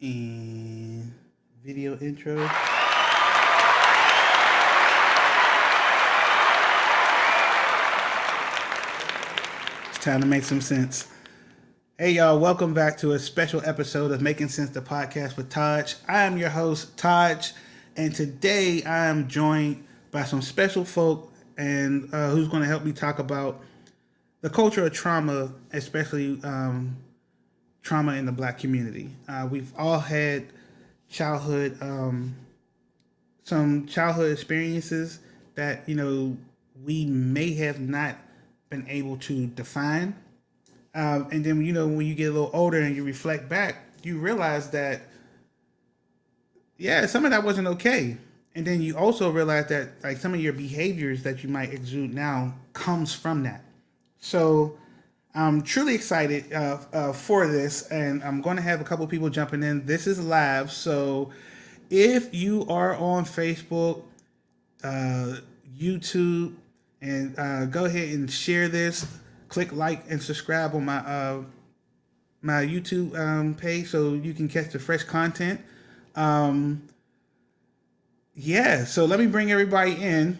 And video intro. It's time to make some sense. Hey y'all, welcome back to a special episode of Making Sense the Podcast with Taj. I am your host, Taj, and today I am joined by some special folk and who's going to help me talk about the culture of trauma, especially trauma in the Black community. We've all had childhood, some childhood experiences that we may have not been able to define, and then when you get a little older and you reflect back, you realize that some of that wasn't okay, and then you also realize that like some of your behaviors that you might exude now comes from that. So I'm truly excited for this, and I'm going to have a couple people jumping in. This is live, so if you are on Facebook, YouTube, and go ahead and share this. Click like and subscribe on my YouTube page so you can catch the fresh content. So let me bring everybody in.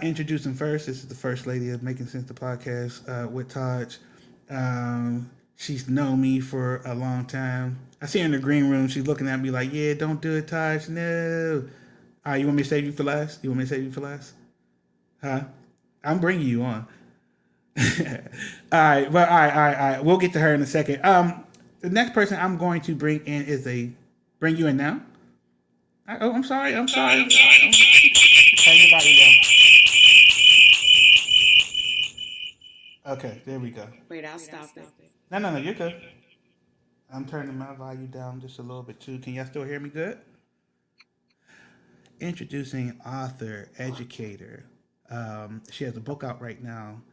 Introduce them first. This is the first lady of Making Sense the Podcast with Taj. She's known me for a long time. I see her in the green room. She's looking at me like, "Yeah, don't do it, Taj. No." All right, you want me to save you for last? Huh? I'm bringing you on. All right. We'll get to her in a second. The next person I'm going to bring in is bring you in now. I'm sorry. Tell your body though. Okay, there we go. Wait, I'll stop it. No, you're good. I'm turning my volume down just a little bit too. Can y'all still hear me good? Introducing author, educator. She has a book out right now.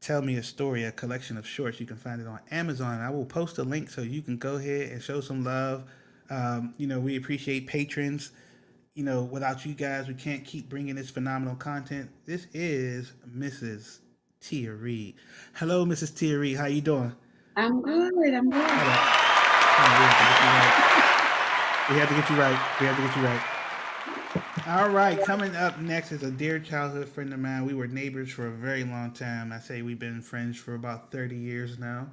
Tell Me a Story, a collection of shorts. You can find it on Amazon. I will post a link so you can go ahead and show some love. We appreciate patrons. Without you guys, we can't keep bringing this phenomenal content. This is Mrs. Tia Reed. Hello, Mrs. Tia Reed. How you doing? I'm good. We have to get you right. All right, coming up next is a dear childhood friend of mine. We were neighbors for a very long time. I say we've been friends for about 30 years now.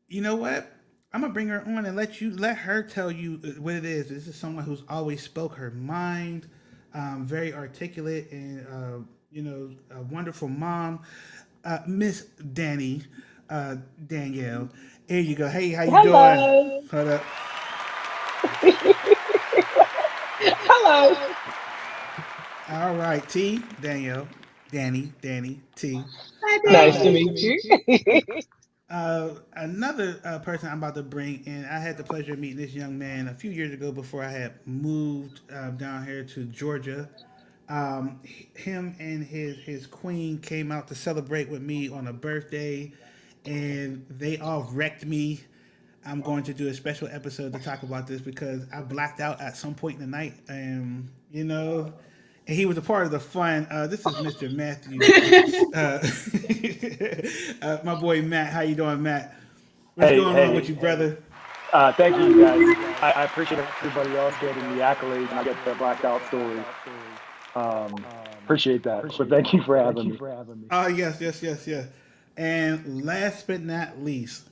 You know what? I'm gonna bring her on and let her tell you what it is. This is someone who's always spoke her mind, very articulate, and a wonderful mom, Miss Danielle. Here you go. Hey, how you doing? Hold up. Hello. All right, Danielle, Danny, T. Nice to meet you. Another person I'm about to bring in, I had the pleasure of meeting this young man a few years ago before I had moved down here to Georgia. Him and his queen came out to celebrate with me on a birthday, and they all wrecked me. I'm going to do a special episode to talk about this because I blacked out at some point in the night, and he was a part of the fun. This is Mr. Matthew, my boy Matt. How you doing, Matt? What's going on with you, brother? Thank you, guys. I appreciate everybody else getting the accolades, and I get the blacked out story. Appreciate that. So thank you for having me. Oh, yes. And last but not least,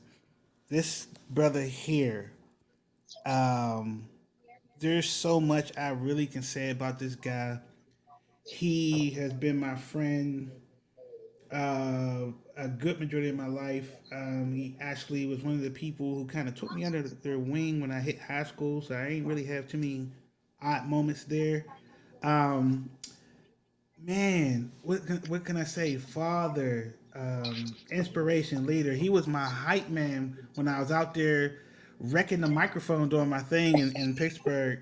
this brother here. There's so much I really can say about this guy. He has been my friend a good majority of my life. He actually was one of the people who kind of took me under their wing when I hit high school, so I ain't really have too many odd moments there. Man, what can I say? Father, inspiration, leader. He was my hype man when I was out there wrecking the microphone doing my thing in Pittsburgh.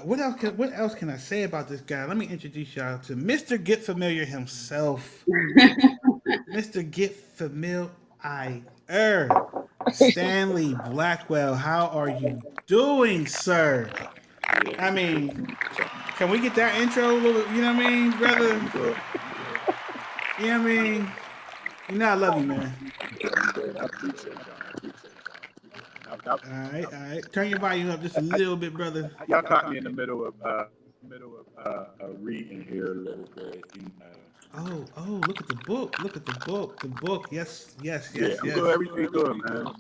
What else can I say about this guy? Let me introduce y'all to Mr. Get Familiar himself. Mr. Get Familiar, Stanley Blackwell. How are you doing, sir? I mean, can we get that intro? You know what I mean, brother? You know what I mean? I love you, man. All right, all right. Turn your volume up just a little bit, brother. Y'all caught me in the middle of reading here a little bit. Oh, look at the book. Look at the book. The book. Yes, yes, Yeah, yes, I'm yes. good. Everything good, man.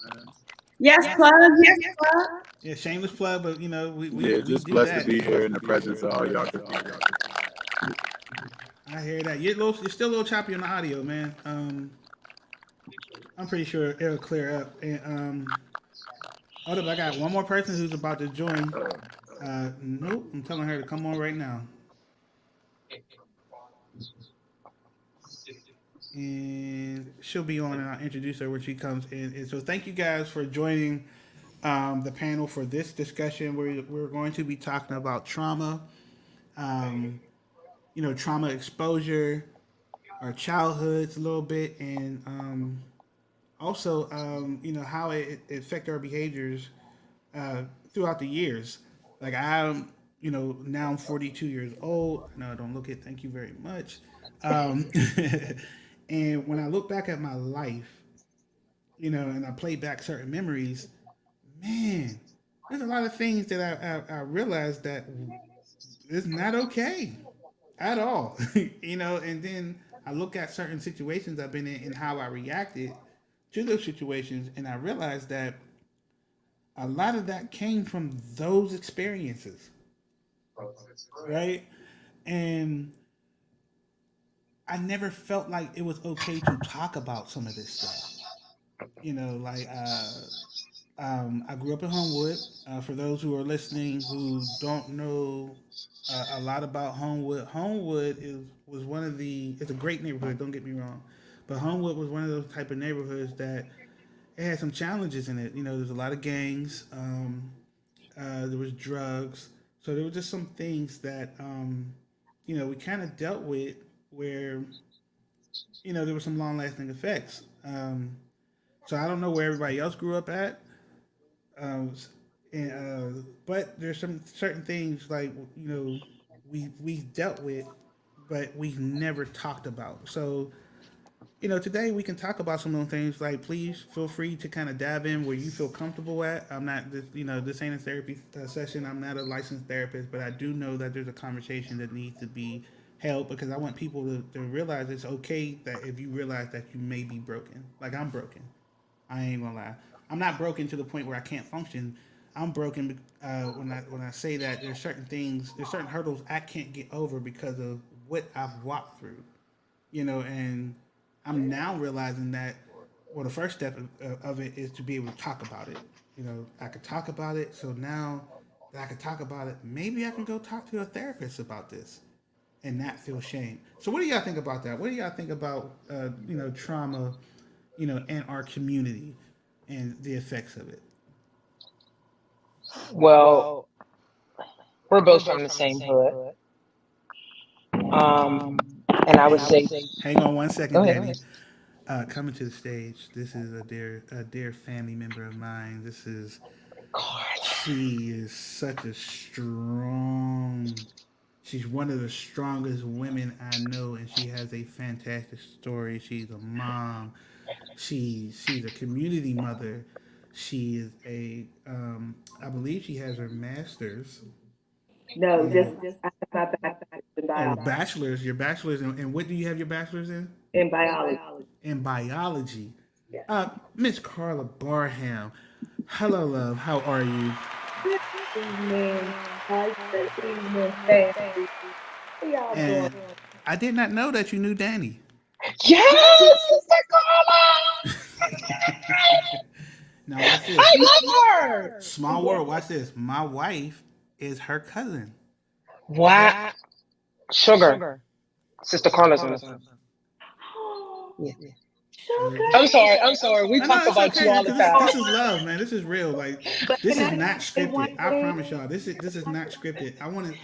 Yes, plug. Yes, plug. Yeah, shameless plug, but you know, we Yeah, just do blessed that. to be here in the presence of all y'all. I hear that. You're still a little choppy on the audio, man. I'm pretty sure it'll clear up. And hold up, I got one more person who's about to join. Nope, I'm telling her to come on right now. And she'll be on, and I'll introduce her when she comes in. And so, thank you guys for joining the panel for this discussion. We're going to be talking about trauma, trauma exposure, our childhoods a little bit, and also, how it affect our behaviors throughout the years. Like now I'm 42 years old. No, I don't look it. Thank you very much. Um, and when I look back at my life, and I play back certain memories, man, there's a lot of things that I realized that is not okay at all. And then I look at certain situations I've been in and how I reacted to those situations, and I realized that a lot of that came from those experiences, right? And I never felt like it was okay to talk about some of this stuff. Like I grew up in Homewood. For those who are listening who don't know a lot about Homewood, Homewood was one of the. It's a great neighborhood. Don't get me wrong, but Homewood was one of those type of neighborhoods that it had some challenges in it. There's a lot of gangs. There was drugs. So there were just some things that we kind of dealt with where there were some long lasting effects. So I don't know where everybody else grew up at, but there's some certain things like we dealt with, but we never talked about. So today we can talk about some of those things. Like, please feel free to kind of dive in where you feel comfortable at. I'm not, this ain't a therapy session. I'm not a licensed therapist, but I do know that there's a conversation that needs to be held because I want people to realize it's okay that if you realize that you may be broken. Like, I'm broken. I ain't gonna lie. I'm not broken to the point where I can't function. I'm broken when I say that there's certain hurdles I can't get over because of what I've walked through. And I'm now realizing that, well, the first step of it is to be able to talk about it. I could talk about it. So now that I can talk about it, maybe I can go talk to a therapist about this and not feel shame. So what do y'all think about that? What do y'all think about, trauma, in our community and the effects of it? Well, we're both from the same hood. Um, and I would say, Hang on one second, go ahead. Danny. Coming to the stage, this is a dear family member of mine. She is such a strong. She's one of the strongest women I know, and she has a fantastic story. She's a mom. She's a community mother. She is I believe she has her master's. No, Yeah. just I have my bachelor's in Oh, biology. your bachelor's and what do you have your bachelor's in? In biology. In biology. Yeah. Miss Carla Barham. Hello, love. How are you? Good evening. How's the evening, family? How y'all And doing? I did not know that you knew Danny. Yes, Sister Carla! Now watch this. I love her! Small world. Watch this. My wife is her cousin. Wow. Sugar. Sister Carla's on the phone. Oh, Yeah. sugar. I'm sorry. We No, talk it's about okay, you all man. the Because time. this is love, man. This is real. Like, But this can is I not say one scripted. I thing? promise y'all. This is not scripted. I want a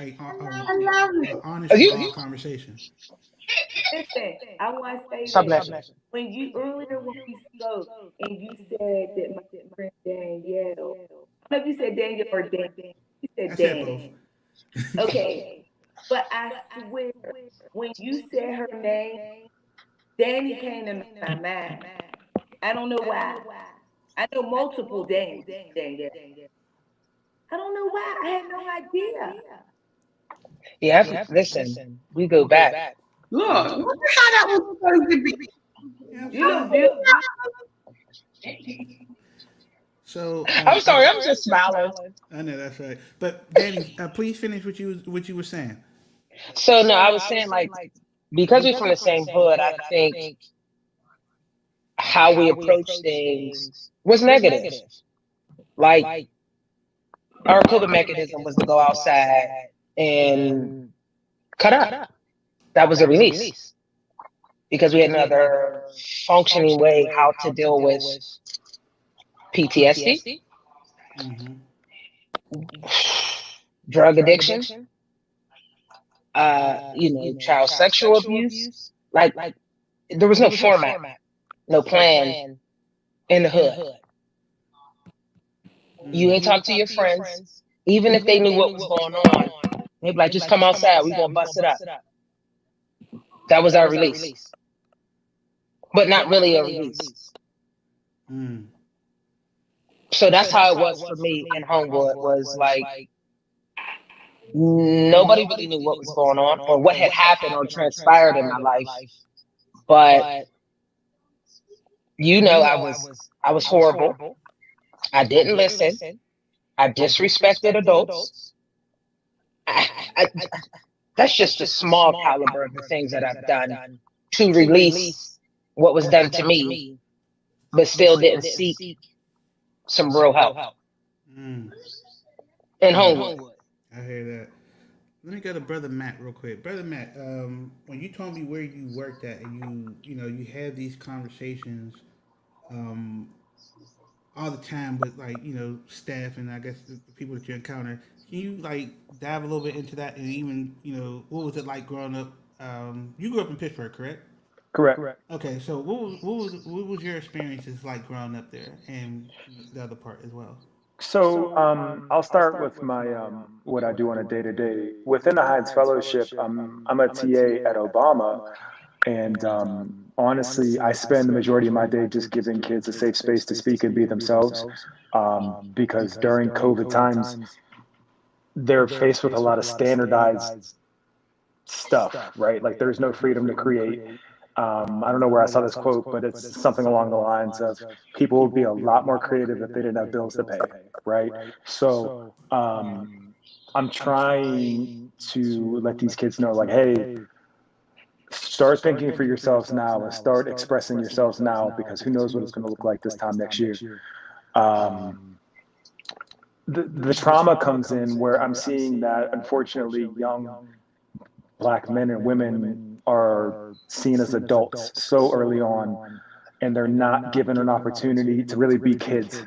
I love you. honest, You raw conversation. Listen, I want to say stop this. blushing. When you earlier when we spoke and you said that my friend Danielle, I don't know if you said Danielle or Dan, you I said said both. Danny. Okay. But I swear, when you said her name, Danny came to my mind. I don't know why. I know multiple Daniels. I don't know why. I had no idea. Yeah, listen, we go back. Look, I wonder how that was supposed to be. You look beautiful. So I'm sorry, I'm just smiling. I know that's right. But Danny, please finish what you were saying. So no, I was saying like because we're from the same hood, I think how we approach things was negative. Like our coping mechanism was to go outside and cut up. That was a release because we had another functioning way how to deal with PTSD, Mm-hmm. drug addiction, child sexual abuse. Like there was no format, no plan in the hood. You ain't talk to your friends, even if they knew what was going on. They'd be like, just come outside, we gonna bust it up. That was our release. But not really a release. Mm. So that's how it was for me in Homewood, was like nobody really knew what was going on or what had happened or transpired in my life. But I was horrible. I didn't listen. I disrespected adults. That's just a small caliber of the things that I've done to release what was done to me, but still didn't seek some real help Mm. in Homewood. I hear that. Let me go to Brother Matt real quick. Brother Matt, when you told me where you worked at and you had these conversations um, all the time with staff and I guess the people that you encounter, can you dive a little bit into that and even what was it like growing up? You grew up in Pittsburgh, correct? Correct. Okay, so what was your experiences like growing up there and the other part as well? So I'll start with my what I do on a day to day within the Heights Fellowship. I'm a TA at Obama, and honestly, I spend the majority of my day just giving kids a safe space to speak and be themselves. Because during COVID times, they're faced with a lot of standardized stuff, right? Like there's no freedom to create. I don't know where I saw this quote, but it's something along the lines of people would be a lot more creative if they didn't have bills to pay, right? So I'm trying to let these kids know, like, hey, start thinking for yourselves now and start expressing yourselves now, because who knows what it's going to look like this time next year. The trauma comes in where I'm seeing that, unfortunately, young Black men and women are seen as adults so early on, and they're not given an opportunity to really be kids.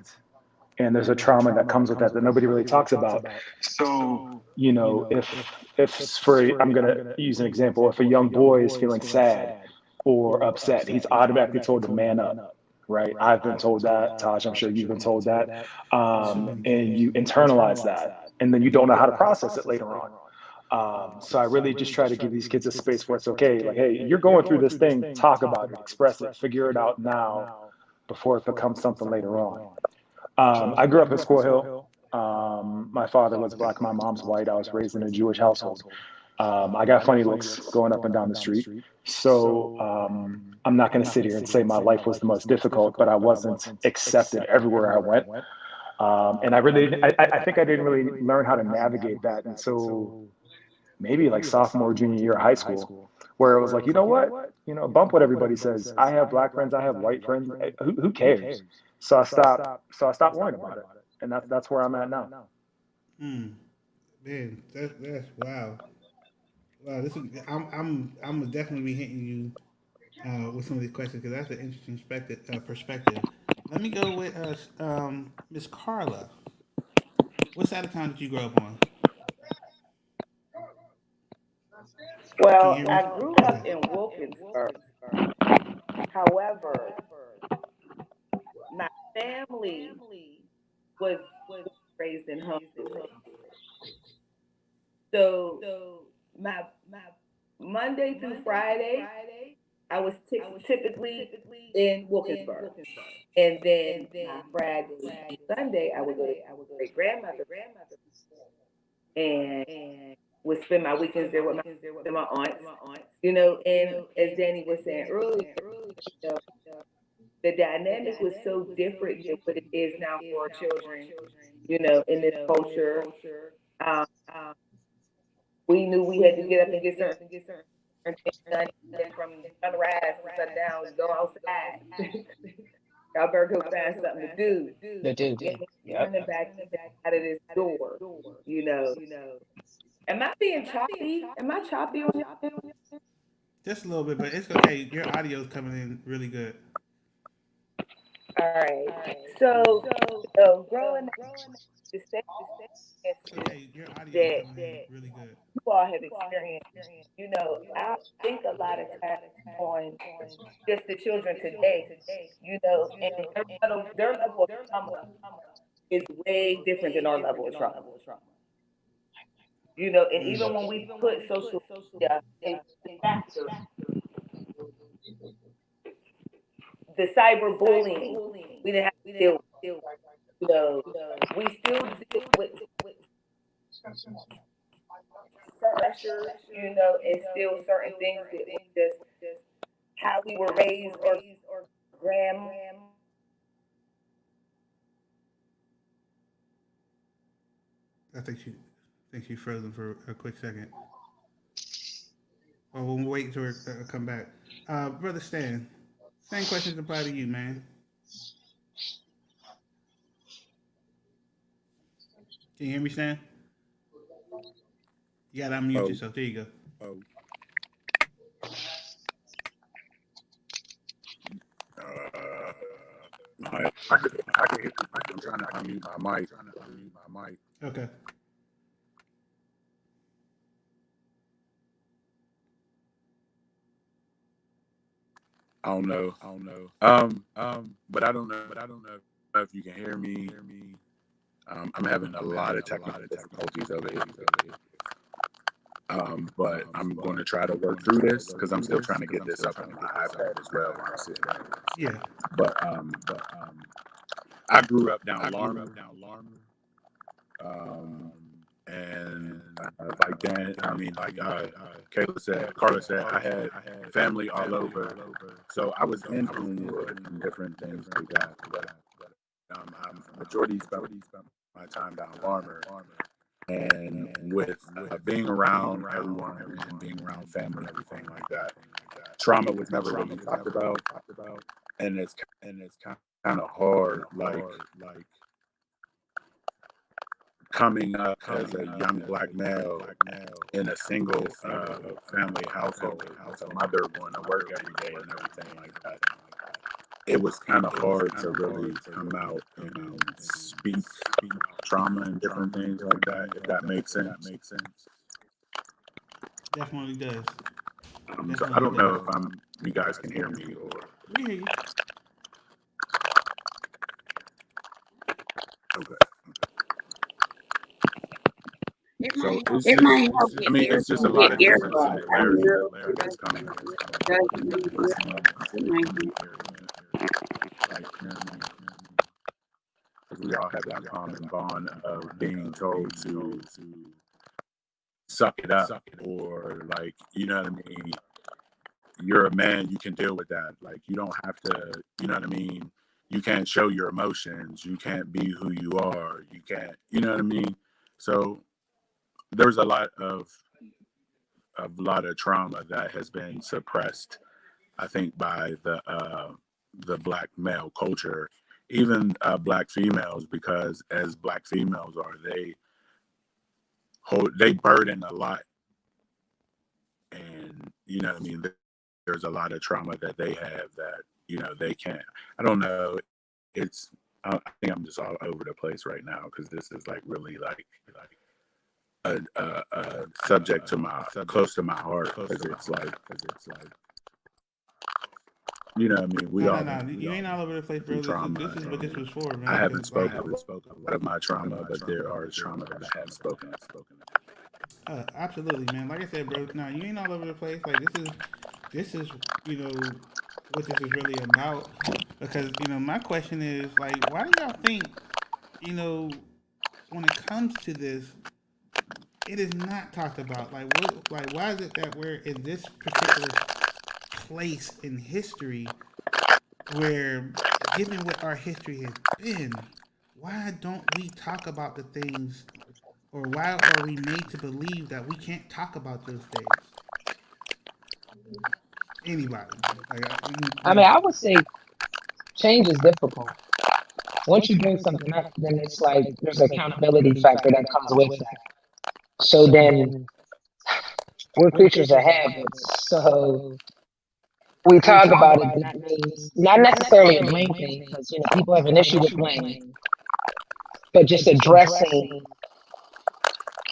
And there's a trauma that comes with that nobody really talks about. So, if for, I'm going to use an example, if a young boy is feeling sad or upset, he's automatically told to man up, right? I've been told that, Taj, I'm sure you've been told that. And you internalize that, and then you don't know how to process it later on. So I really just try to give these kids a space where it's okay. Like, hey, you're going through this thing, talk about it, express it, figure it out now before it becomes something later on. I grew up in Squirrel Hill. My father was Black, my mom's white. I was raised in a Jewish household. I got funny looks going up and down the street. So I'm not going to sit here and say my life was the most difficult, but I wasn't accepted everywhere I went. And I think I didn't really learn how to navigate that until maybe like sophomore, junior year of high school, where it was like, you know what, bump what everybody says. I have Black friends, I have white friends. Who cares? So I stopped worrying about it, and that's where I'm at now. Man, that's wow. Wow, this is I'm gonna definitely be hitting you with some of these questions because that's an interesting perspective. Let me go with Miss Carla. What side of town did you grow up on? Can you Well, hear me? I grew up in Wilkinsburg. However, my family was raised in Huntsville. So my Monday through Friday, I was typically in Wilkinsburg. And then my Friday and Sunday, I would go to great grandmother and would spend my weekends there with my aunts. You know, and as Danny was saying earlier, you know, the dynamic was so different than what it is now for our children. You know, in this culture, um, we knew we had to get up and get certain things done, and from sunrise to sundown, go outside. Y'all better go find something to do. The dude. Yeah, Yep. running back out of this door, you know. Am I being choppy? Am I choppy on y'all? Just a little bit, but it's okay. Your audio's coming in really good. All right. So, growing up, the same Okay, your audio's that coming in really good. you all have experienced, you know, I think a lot of times on just the children today, you know, and their level of trauma is way different than our level of trauma. You know, and even when we put social media in factor, the cyberbullying, we didn't have to deal with, you know, we still deal with pressure, you know, and still certain things that was just how we were raised or grandma. I think she's frozen for a quick second. Well, we'll wait until her come back. Brother Stan, same questions apply to you, man. Can you hear me, Stan? You gotta unmute yourself. There you go. Oh. I can hear you. I'm trying to unmute my mic. Okay. I don't know. But I don't know if you can hear me. I'm having a lot of technical difficulties over here. But I'm going to try to work through this because I'm still trying to get this up on my iPad as well when I'm sitting here. Yeah. But I grew up down Larmer. And like Dan, Kayla said, Carla said, I had family all over. So I was influenced in different things like that. Majority spent my time down Larmer. And with being around everyone and being around family and everything like that, trauma was never really talked about. And it's kind of hard, like coming up as a young black male in a single family household with a mother going to work every day and everything like that. It was kind of hard to really come out and speak trauma and different things like that, if that makes sense. Definitely does. So I don't know if you guys can hear me or. We hear you. Okay. So it might help. I mean, it's just a lot of different similarities that's coming. We all have that common bond of being told to suck it up, or like, you know what I mean? You're a man, you can deal with that. Like, you don't have to, you know what I mean? You can't show your emotions. You can't be who you are. You can't, you know what I mean? So there's a lot of trauma that has been suppressed, I think, by the black male culture, even black females, because as black females are, they burden a lot, and you know what I mean. There's a lot of trauma that they have that, you know, they can't. I don't know. I think I'm just all over the place right now because this is like really like a subject to close to my heart, because it's like, you know what I mean? No. You ain't all over the place, bro. This is what this was for, man. I haven't spoken of my trauma, but there are trauma that I have spoken. Absolutely, man. Like I said, bro. No, you ain't all over the place. Like, this is this is, what this is really about. Because, my question is, like, why do y'all think, when it comes to this, it is not talked about? Why is it that we're in this particular place in history where, given what our history has been, why don't we talk about the things, or why are we made to believe that we can't talk about those things? Anybody? Like, I mean, I would say change is difficult. Once you bring something up, then it's like there's an accountability factor that comes with that. So then we're creatures of habits. So we talk about it. That means not necessarily a blame thing, because people have an issue with blame, but just addressing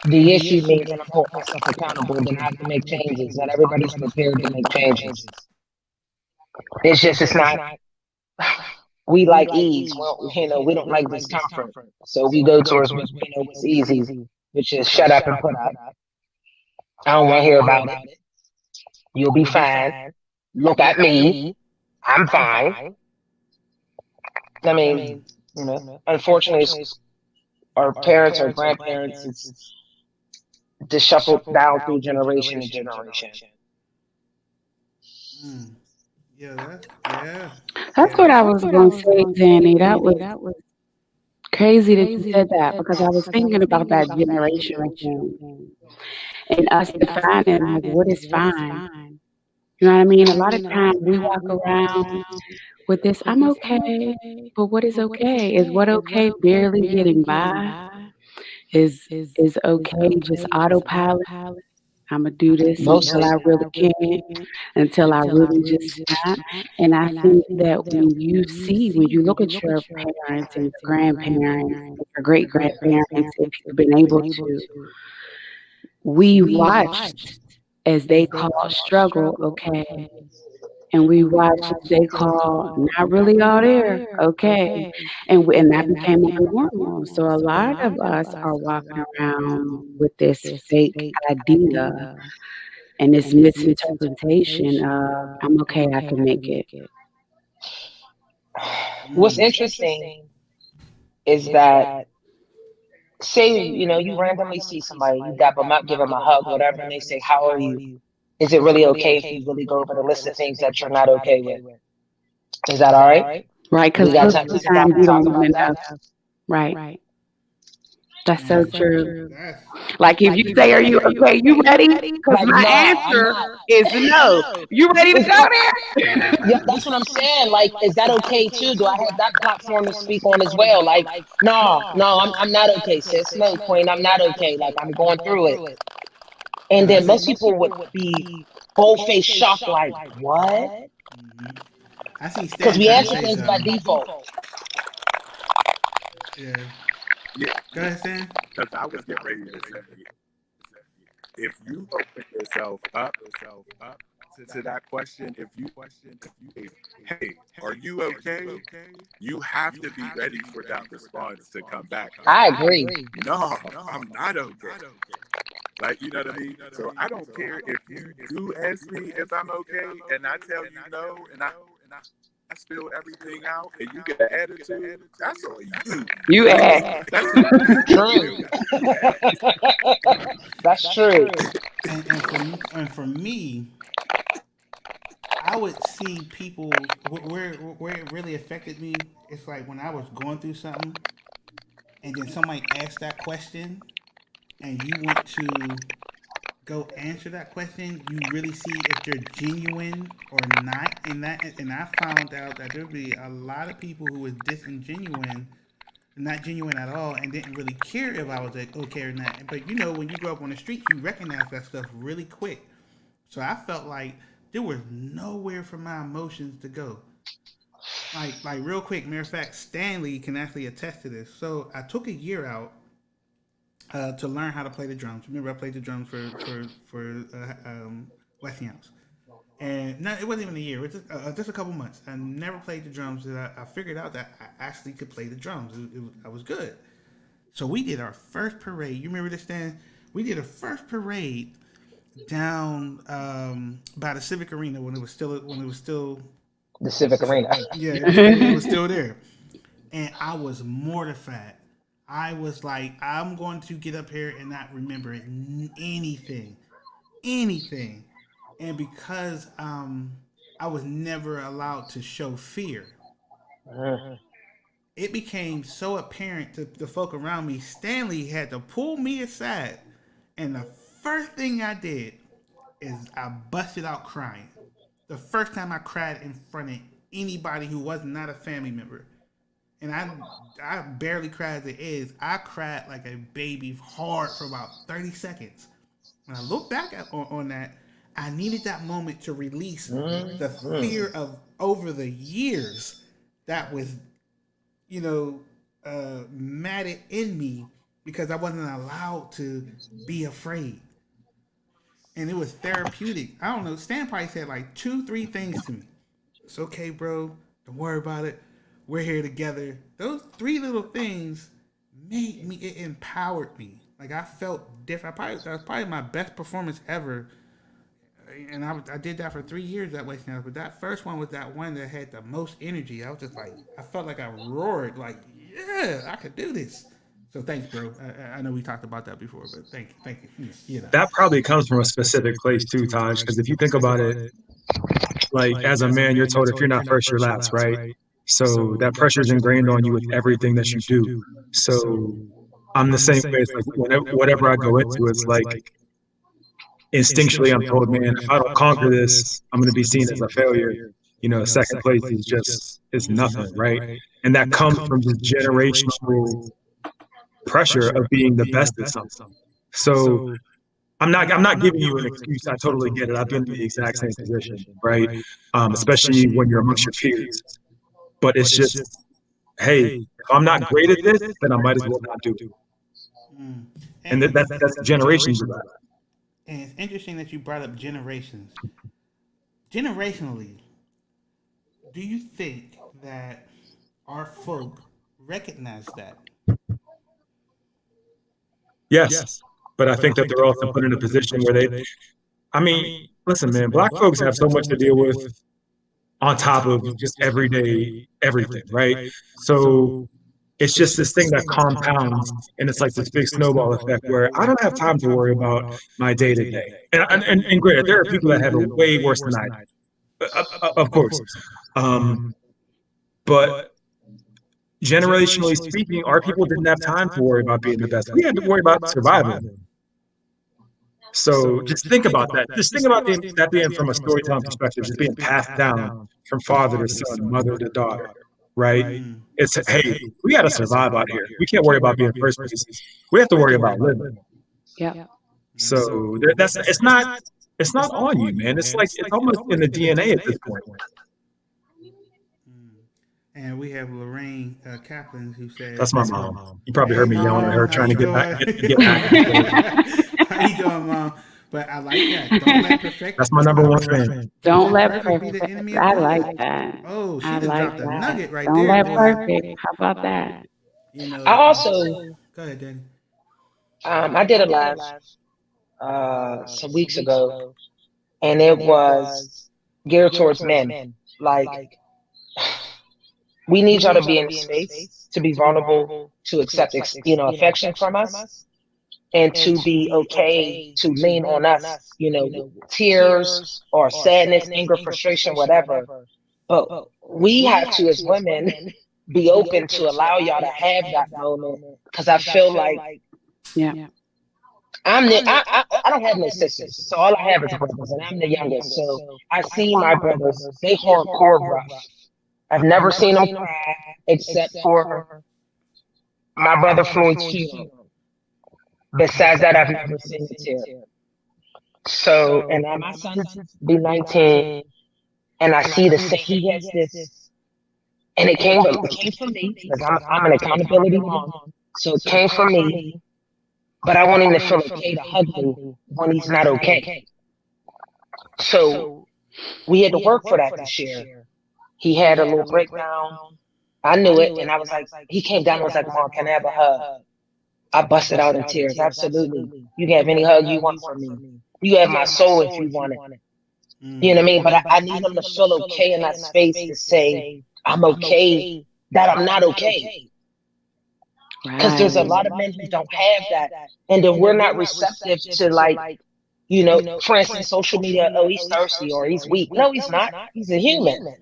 the issue means that I'm holding myself accountable. Then I have to make changes. Not everybody's prepared to make changes. It's not. We like ease. Well, we don't like discomfort, so we go towards what's easy, which is shut up and put up. I don't want to hear about it. You'll be fine. Look at me. I'm fine. I mean, unfortunately, our parents or grandparents, it's just shuffled down through generation to generation. That's what I was going to say, Danny. That was crazy that you said that, because I was thinking about that generational thing and us defining like what is fine. You know what I mean? A lot of times we walk around with this, I'm okay, but what is okay? Is what okay barely getting by? Is okay just autopilot? I'm gonna do this until I really can't, until I really just snap. And I think that when you look at your parents and your grandparents, your great grandparents, if you've been able to, we watched as they called struggle okay, and we watched as they call not really all there okay, and that became a new normal. So a lot of us are walking around with this fake idea and this misinterpretation of I'm okay, I can make it. What's interesting is that, say, you randomly see somebody, you dap them up, give them a hug, whatever, and they say, "How are you?" Is it really okay if you really go over the list of things that you're not okay with? Is that all right? Right, because We got time to sit down sometimes and we talk don't about even that. know. Right. That's so true. That's, Like if you say, "Are you okay? You ready?" Because Like, my no, I'm answer not. is no. You ready to go there? Yeah, that's what I'm saying. Like, is that okay too? Do I have that platform to speak on as well? Like, no, I'm not okay, sis. No, Queen, I'm not okay. Like, I'm going through it. And then most people would be bold-faced shocked, like, what? I see Because Stan we trying to answer say things by something. default. Yeah. Yeah, Go ahead, Stan. because I was getting ready to say, if you open yourself up to that question, if you hey, are you okay? You have to be ready for that response to come back. I agree. No, I'm not okay. Like, you know what I mean? So I don't care if you do ask me if I'm okay, and I tell you no, and I spill everything out, and you get an attitude. That's on you. You ask. That's True. That's true. And for me, I would see people where it really affected me. It's like when I was going through something, and then somebody asked that question, and you went to go answer that question. You really see if they're genuine or not. And I found out that there'd be a lot of people who was disingenuine, not genuine at all, and didn't really care if I was like okay or not. But when you grow up on the streets, you recognize that stuff really quick. So I felt like there was nowhere for my emotions to go. Like real quick, matter of fact, Stanley can actually attest to this. So I took a year out to learn how to play the drums. Remember, I played the drums for Westinghouse, and no, it wasn't even a year. It was just a couple months. I never played the drums. And I figured out that I actually could play the drums. I was good. So we did our first parade. You remember this, Stan? We did a first parade down by the Civic Arena when it was still The Civic Arena. yeah, it was still there, and I was mortified. I was like, I'm going to get up here and not remember anything, anything, and because I was never allowed to show fear. It became so apparent to the folk around me. Stanley had to pull me aside, and the first thing I did is I busted out crying. The first time I cried in front of anybody who was not a family member. And I barely cried as it is. I cried like a baby hard for about 30 seconds. When I look back on that, I needed that moment to release the fear of over the years that was, matted in me because I wasn't allowed to be afraid. And it was therapeutic. I don't know. Stan probably said like 2-3 things to me. It's okay, bro. Don't worry about it. We're here together. Those 3 little things made me. It empowered me. Like I felt different. That was probably my best performance ever. And I did that for 3 years that way now. But that first one was that one that had the most energy. I was just like, I felt like I roared. Like, yeah, I could do this. So thanks, bro. I know we talked about that before, but thank you. That probably comes from a specific place too, Taj. Because if you think about it, like as a man, you're told if you're not first, you're last, right? So that pressure is ingrained on you with everything that you do. So I'm the same way. It's like whatever I go into, it's like instinctually I'm told, man, if I don't conquer this, I'm going to be seen as a failure. Second place is nothing, right? And that comes from the generational pressure of being the best at something. So I'm not giving you an excuse. I totally get it. I've been in the exact same position, right? Especially when you're amongst your peers. But it's just, hey, if I'm not great at this, then I might as well not do it. And that's generations of that. And it's interesting that you brought up generations. Generationally, do you think that our folk recognize that? Yes. But I think that they're also put in a position where listen, man, Black folks have so much to deal with on top of just everyday everything, right? So it's just this thing that compounds, and it's like this big snowball effect where I don't have time to worry about my day to day. And granted, there are people that have it way worse than I do, of course. But generationally speaking, our people didn't have time to worry about being the best. We had to worry about surviving. So just think about that. Just think about that being from a storytelling perspective, just being passed down from father to son, mother to daughter, right? It's, hey, we got to survive out here. We can't worry about being first place. We have to worry about living. Yeah. So it's not on you, man. It's like it's almost in the DNA at this point. And we have Lorraine Kaplan who said, "That's my mom." You probably heard me yelling at her, trying to get back. How you doing, Mom? But I like that. Don't let perfection. That's my number one fan. Don't let perfect. I like that. Oh, she I just like dropped a nugget right Don't there. let perfect. How about that? I also Go ahead, Danny. I did a live some weeks ago, and it was geared towards men. Like, we need y'all to be in the space to be vulnerable, to accept affection from us, and to be okay to lean on us, tears or sadness, anger, frustration, whatever. But we have to, as women, be open to allow y'all to have that moment, because I feel like I don't have no sisters, so all I have is brothers, and I'm the youngest. So I see my brothers; they hardcore rough. I've never seen them cry except for my brother Floyd Q. Besides that, I've never seen a tear. So, and now my son be 19, and I see the same. He has this, and it came from me because I'm an accountability mom. So it came from me, but I want him to feel okay to hug me when he's not okay. So we had to work for that this year. He had a little breakdown. I knew it, and I was like, he came down and was like, "Mom, can I have a hug?" I busted out in tears. Absolutely. You can have any hug you want from me. You have my soul if you want it. You know what I mean? But I need him to feel okay in that space to say, I'm okay, that I'm not okay. Because there's a lot of men who don't have that. And then we're not receptive to, like, you know, for instance, social media, oh, he's thirsty or he's weak. No, he's not. He's a human.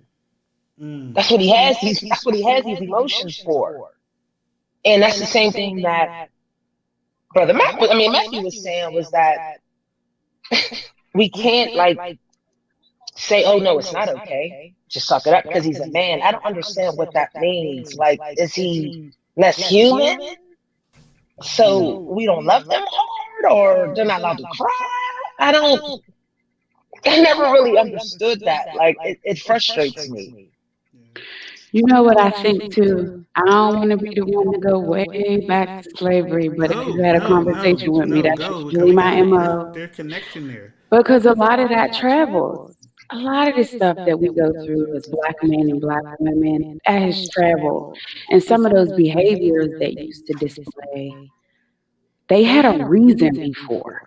That's what he has. That's what he has these emotions for. And that's the same thing that Brother Matthew was saying, was that we can't, like, say, oh no, it's not okay, just suck it up because he's a man. I don't understand what that means. Like, is he less human? So we don't love them hard, or they're not allowed to cry? I never really understood that. Like, it frustrates me. You know what I think too? I don't want to be the one to go way back to slavery, but if you had a conversation with me, that's usually my MO. There's connection there. Because a lot of that travels. A lot of the stuff that we go through as Black men and Black women has traveled. And some of those behaviors they used to display, they had a reason before.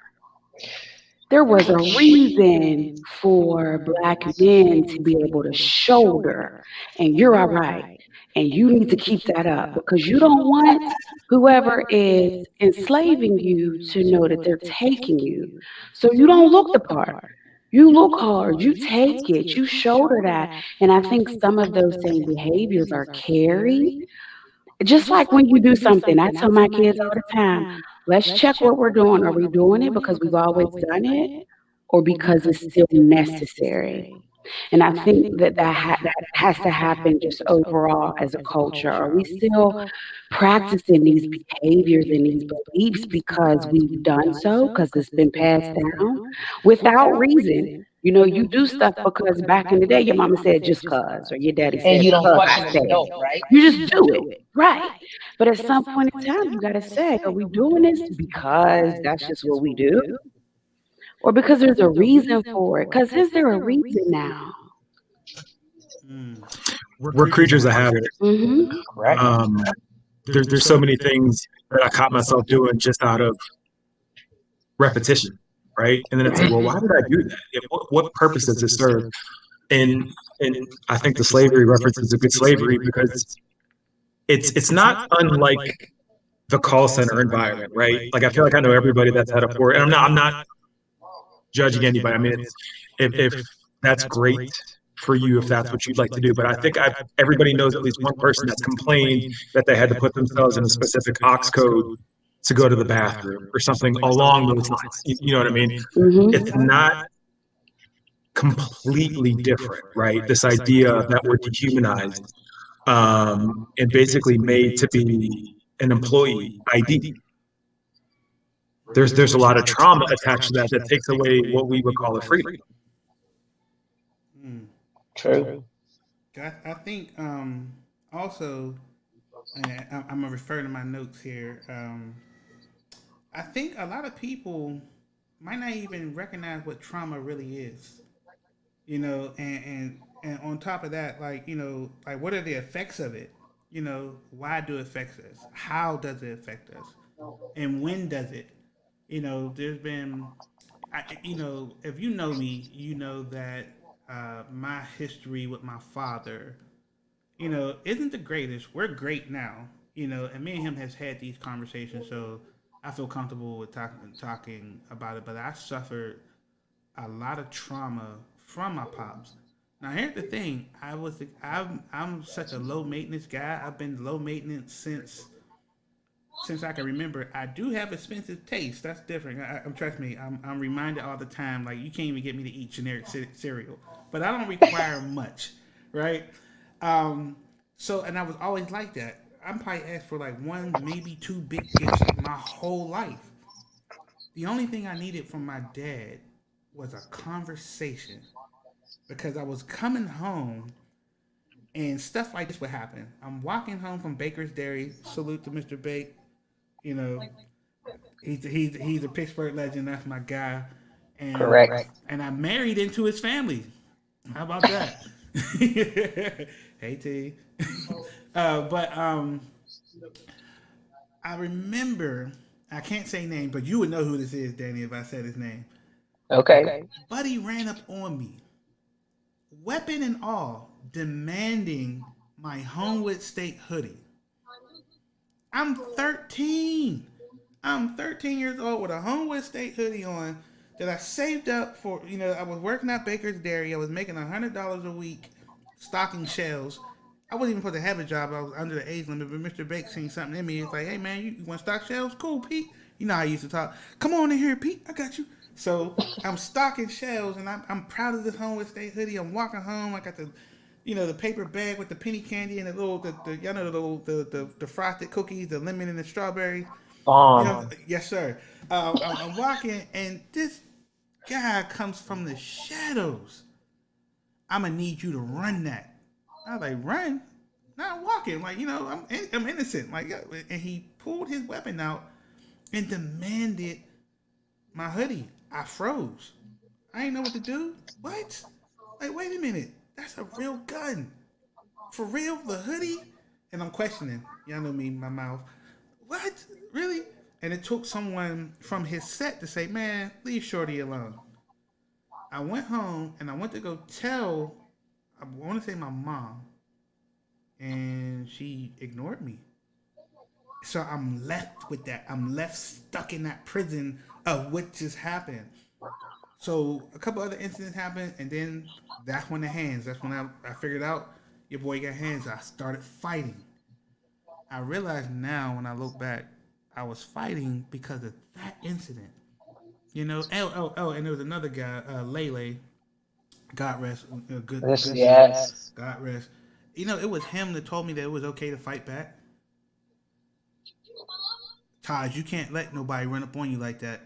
There was a reason for Black men to be able to shoulder, and you're all right, and you need to keep that up because you don't want whoever is enslaving you to know that they're taking you. So you don't look the part. You look hard, you take it, you shoulder that. And I think some of those same behaviors are carried. Just like when you do something, I tell my kids all the time, let's check what we're doing. Are we doing it because we've always done it or because it's still necessary? And I think that has to happen just overall as a culture. Are we still practicing these behaviors and these beliefs because we've done so, because it's been passed down without reason? You know, you do stuff because back in the day, your mama said just cause, or your daddy said, And you don't "Cause I question an said." adult, right? You just do it, right? But at some point in time, you got to say, are we doing this because that's just what we do? Or because there's a reason for it? Because is there a reason now? We're creatures of habit. Mm-hmm. Right. There's so many things that I caught myself doing just out of repetition, right? And then it's like, well, why did I do that? What purpose does it serve? And I think the slavery reference is a good slavery because it's not unlike the call center environment, right? Like I feel like I know everybody that's had a poor, and I'm not judging anybody. I mean, if that's great for you, if that's what you'd like to do, but I think everybody knows at least one person that's complained that they had to put themselves in a specific ox code to go to the bathroom or something along those lines. You know what I mean? Mm-hmm. It's not completely different, right? This idea that we're dehumanized and basically made to be an employee ID. There's a lot of trauma attached to that takes away what we would call a freedom. True. I think also, and I'm gonna refer to my notes here. I think a lot of people might not even recognize what trauma really is. You know, and on top of that, like, you know, like, what are the effects of it? You know, why do it affect us? How does it affect us? And when does it? You know, there's been, you know, if you know me, you know that my history with my father, you know, isn't the greatest. We're great now, you know, and me and him has had these conversations, so I feel comfortable with talking about it. But I suffered a lot of trauma from my pops. Now here's the thing: I'm such a low maintenance guy. I've been low maintenance since I can remember. I do have expensive taste. That's different. Trust me. I'm reminded all the time. Like, you can't even get me to eat generic cereal, but I don't require much, right? So, and I was always like that. I'm probably asked for like one, maybe two big gifts my whole life. The only thing I needed from my dad was a conversation, because I was coming home and stuff like this would happen. I'm walking home from Baker's Dairy. Salute to Mr. Bake. You know, he's a Pittsburgh legend. That's my guy. And, Correct. And I married into his family. How about that? Hey T. But I remember, I can't say name, but you would know who this is, Danny, if I said his name. Okay. Buddy ran up on me, weapon and all, demanding my Homewood State hoodie. I'm 13. I'm 13 years old with a Homewood State hoodie on that I saved up for. I was working at Baker's Dairy. I was making $100 a week stocking shelves. I wasn't even supposed to have a job. I was under the age limit, but Mr. Bake seen something in me. It's like, hey, man, you want to stock shelves? Cool, Pete. You know how I used to talk. Come on in here, Pete. I got you. So I'm stocking shelves, and I'm proud of this Homewood State hoodie. I'm walking home. I got the paper bag with the penny candy and the frosted cookies, the lemon and the strawberry. Yes, sir. I'm walking, and this guy comes from the shadows. I'm gonna need you to run that. I was like, run? Not walking. Like, I'm innocent. Like, and he pulled his weapon out and demanded my hoodie. I froze. I didn't know what to do. What? Like, wait a minute. That's a real gun. For real? The hoodie? And I'm questioning. Y'all know me, my mouth. What? Really? And it took someone from his set to say, man, leave Shorty alone. I went home and I went to go tell, I want to say my mom, and she ignored me. So I'm left with that. I'm left stuck in that prison of what just happened. So a couple other incidents happened, and then that's when I figured out your boy got hands. I started fighting. I realize now when I look back, I was fighting because of that incident. And there was another guy, Lele. God rest, good. Yes. God rest. It was him that told me that it was okay to fight back. Taj, you can't let nobody run up on you like that.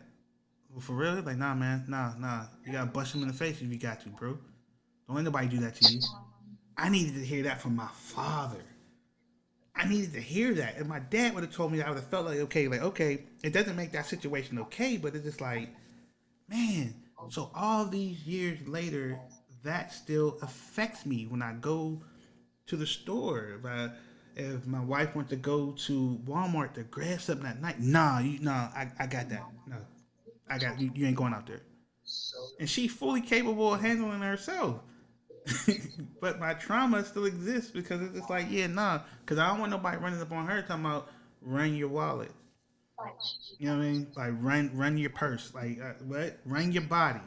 Well, for real? Like, nah, man. Nah. You gotta bust him in the face if you got to, bro. Don't let nobody do that to you. I needed to hear that from my father. I needed to hear that. If my dad would have told me that, I would have felt like, okay, it doesn't make that situation okay, but it's just like, man, so all these years later, that still affects me when I go to the store. If my wife wants to go to Walmart to grab something at night, I got that. No, I got you. You ain't going out there. And she's fully capable of handling herself. But my trauma still exists because it's just like, because I don't want nobody running up on her talking about run your wallet. You know what I mean? Like run your purse. Like what? Run your body.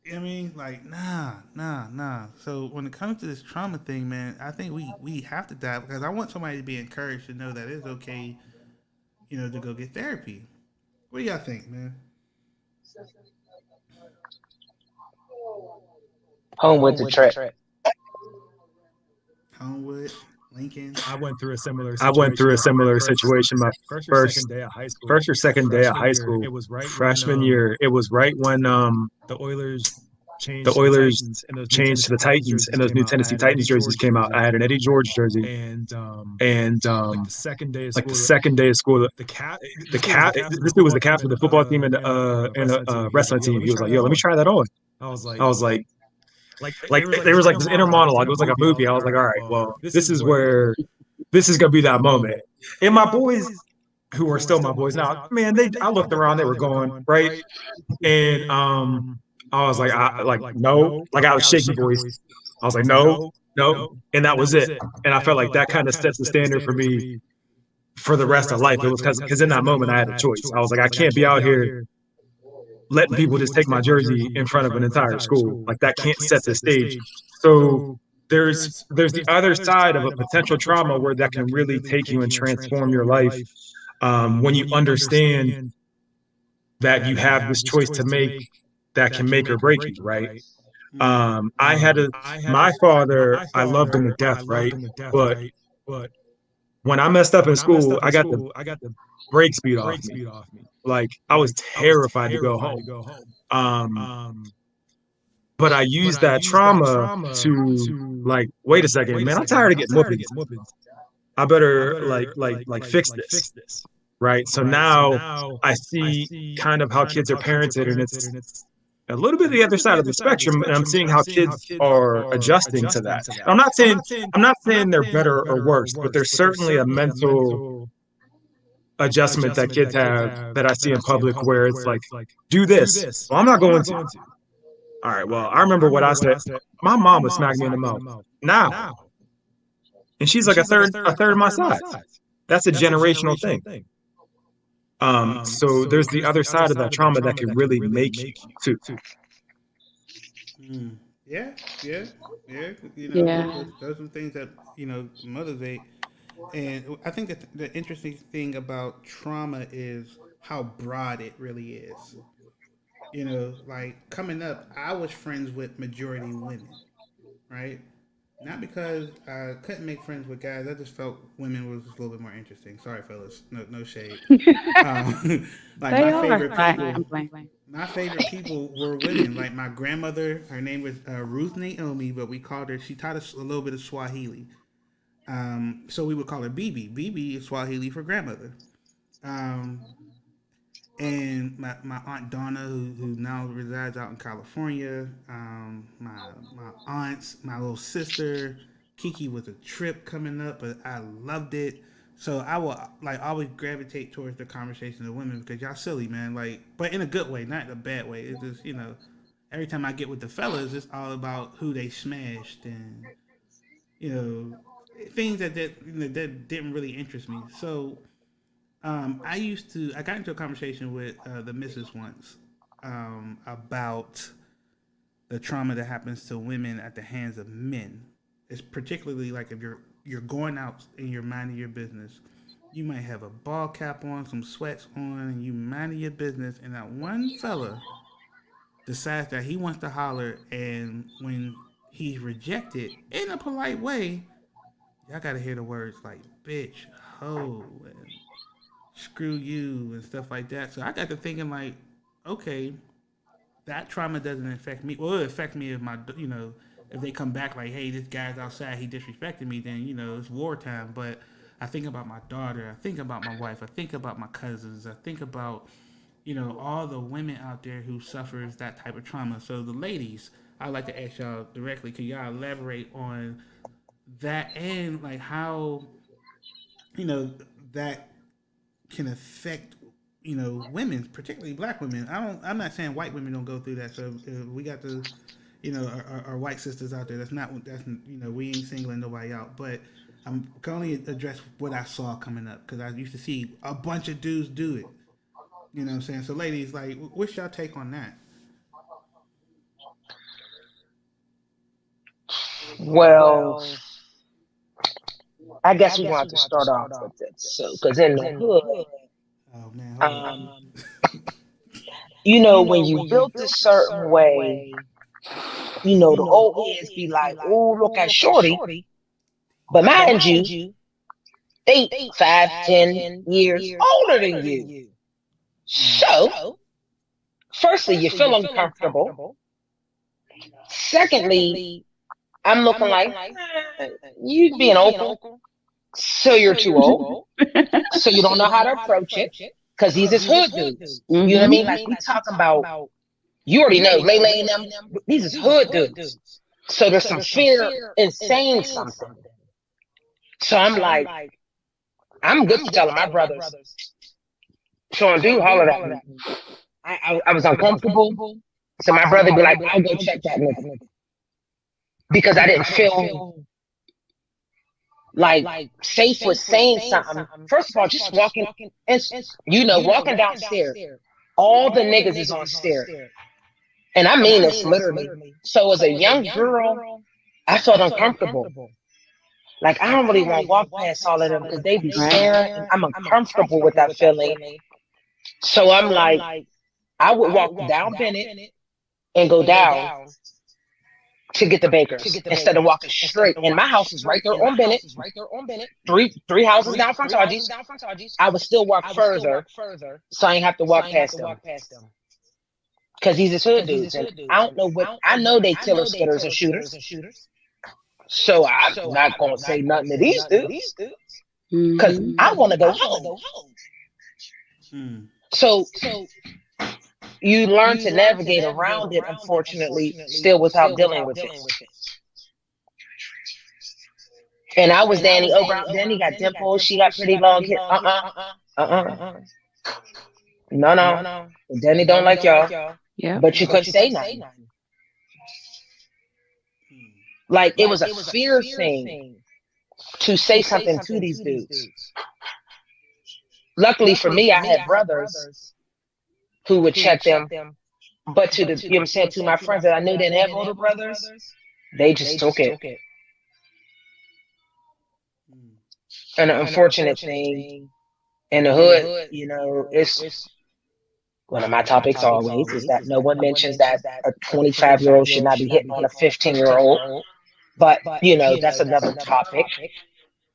You know what I mean? Like nah. So when it comes to this trauma thing, man, I think we have to dive, because I want somebody to be encouraged to know that it's okay, to go get therapy. What do y'all think, man? Homewood to Trek. Homewood, Lincoln. I went through a similar situation. My first or second day of high school, freshman year. It was right when the Oilers changed to the Titans, and those new Tennessee Titans jerseys came out. I had an Eddie George jersey, and like the second day of school, the cap. This dude was the captain of the football team and wrestling team. He was like, "Yo, let me try that on." I was like. There was like this inner monologue. It was like a movie. I was like, all right, well, this is gonna be that moment. And my boys, who are still my boys now, man, I looked around, they were going right, and I was like, no, like I was shaking voice. I was like, no, and that was it. And I felt like that kind of sets the standard for me for the rest of life. It was because in that moment I had a choice. I was like, I can't be out here letting people just take my jersey in front of an entire school. Like that can't set the stage. So there's the other side of a potential trauma where that can really take you and transform your life. When you understand that you have this choice to make that can make or break you, right? My father, I loved him to death, right? But when I messed up in school, I got the brakes beat off me. Like I was terrified to go home. But I used that trauma to like, wait a second, man, I'm tired of getting whoopings. I better like fix this. Right. So now I see kind of how kids are parented, and it's a little bit the other side of the spectrum, and I'm seeing how kids are adjusting to that. I'm not saying they're better or worse, but there's certainly a mental adjustment that kids have that I see in public where it's like, do this. Well, I'm not going to. All right, well, I remember what I said. My mom would smack me in the mouth. Now. And she's like a third of my size. That's a generational thing. So there's the other side of that trauma that can really make you too. Yeah. Yeah. Those are things that motivate. And I think that the interesting thing about trauma is how broad it really is. Like coming up, I was friends with majority women, right? Not because I couldn't make friends with guys. I just felt women was just a little bit more interesting. Sorry, fellas. No shade. Like my favorite people were women. Like my grandmother, her name was Ruth Naomi, but we called her. She taught us a little bit of Swahili, so we would call her Bibi. Bibi is Swahili for grandmother. And my aunt Donna, who now resides out in California, my aunts, my little sister, Kiki was a trip coming up, but I loved it. So I will always gravitate towards the conversation of women because y'all silly, man. But in a good way, not in a bad way. It's just every time I get with the fellas, it's all about who they smashed and things that didn't really interest me. So. I got into a conversation with the missus once about the trauma that happens to women at the hands of men. It's particularly like if you're going out and you're minding your business, you might have a ball cap on, some sweats on, and you minding your business, and that one fella decides that he wants to holler, and when he's rejected in a polite way, y'all gotta hear the words like bitch, hoe, and screw you and stuff like that. So I got to thinking like, okay, that trauma doesn't affect me. Well, it affect me if if they come back like, hey, this guy's outside, he disrespected me, then it's wartime. But I think about my daughter, I think about my wife, I think about my cousins, I think about all the women out there who suffers that type of trauma. So the ladies, I'd like to ask y'all directly, can y'all elaborate on that and like how that can affect women, particularly black women. I'm not saying white women don't go through that. So we got the our white sisters out there. That's we ain't singling nobody out. But I'm can only address what I saw coming up because I used to see a bunch of dudes do it. You know what I'm saying? So ladies, like, what's y'all take on that? Well, I guess we want to start off with this. So, because in the hood, oh man, when you built a certain way, the old heads be like, "Oh, look at Shorty," but mind you, they 5, 10 years older than you. So, firstly, you feel uncomfortable. Secondly, I'm looking like you being open, so you're too old, so you don't know how to approach it, because these is hood dudes. You know what I mean? Like we talking about, you already know, Lele and them. These is hood dudes. So there's some fear in saying something. So I'm like, I'm good for telling my brothers, Sean, do holler at me. I was uncomfortable, so my brother be like, I'll go check that nigga. Because I didn't feel like safe with saying something. First of all, just walking downstairs, all the niggas is on stairs. And I mean this literally. So as a young girl, I felt uncomfortable. Like I don't really want to walk past all of them because they be staring. And I'm uncomfortable with that feeling. So I'm like, I would walk down Bennett and go down to get the Bakers instead of walking straight. And my house is right there on Bennett. Three houses down from Taji's. I would still walk further, so I ain't have to walk past them. Because these is hood dudes. And I don't know what, I know they killer spitters and shooters. So I'm not going to say nothing to these dudes. Because I want to go home. So you learn to navigate around it, unfortunately, still without dealing with it. And I was Danny. Oh, Danny got dimples. She got pretty long hair. Uh-uh. No. Danny don't like y'all. Yeah. But you couldn't say nothing. Like, it was a fear thing to say something to these dudes. Luckily for me, I had brothers who would check them. But to the, you know what I'm saying, to my friends that I knew didn't have older brothers, they just took it. And the unfortunate thing in the hood, you know, it's one of my topics always is that no one mentions that a 25-year-old should not be hitting on a 15-year-old. But, you know, that's another topic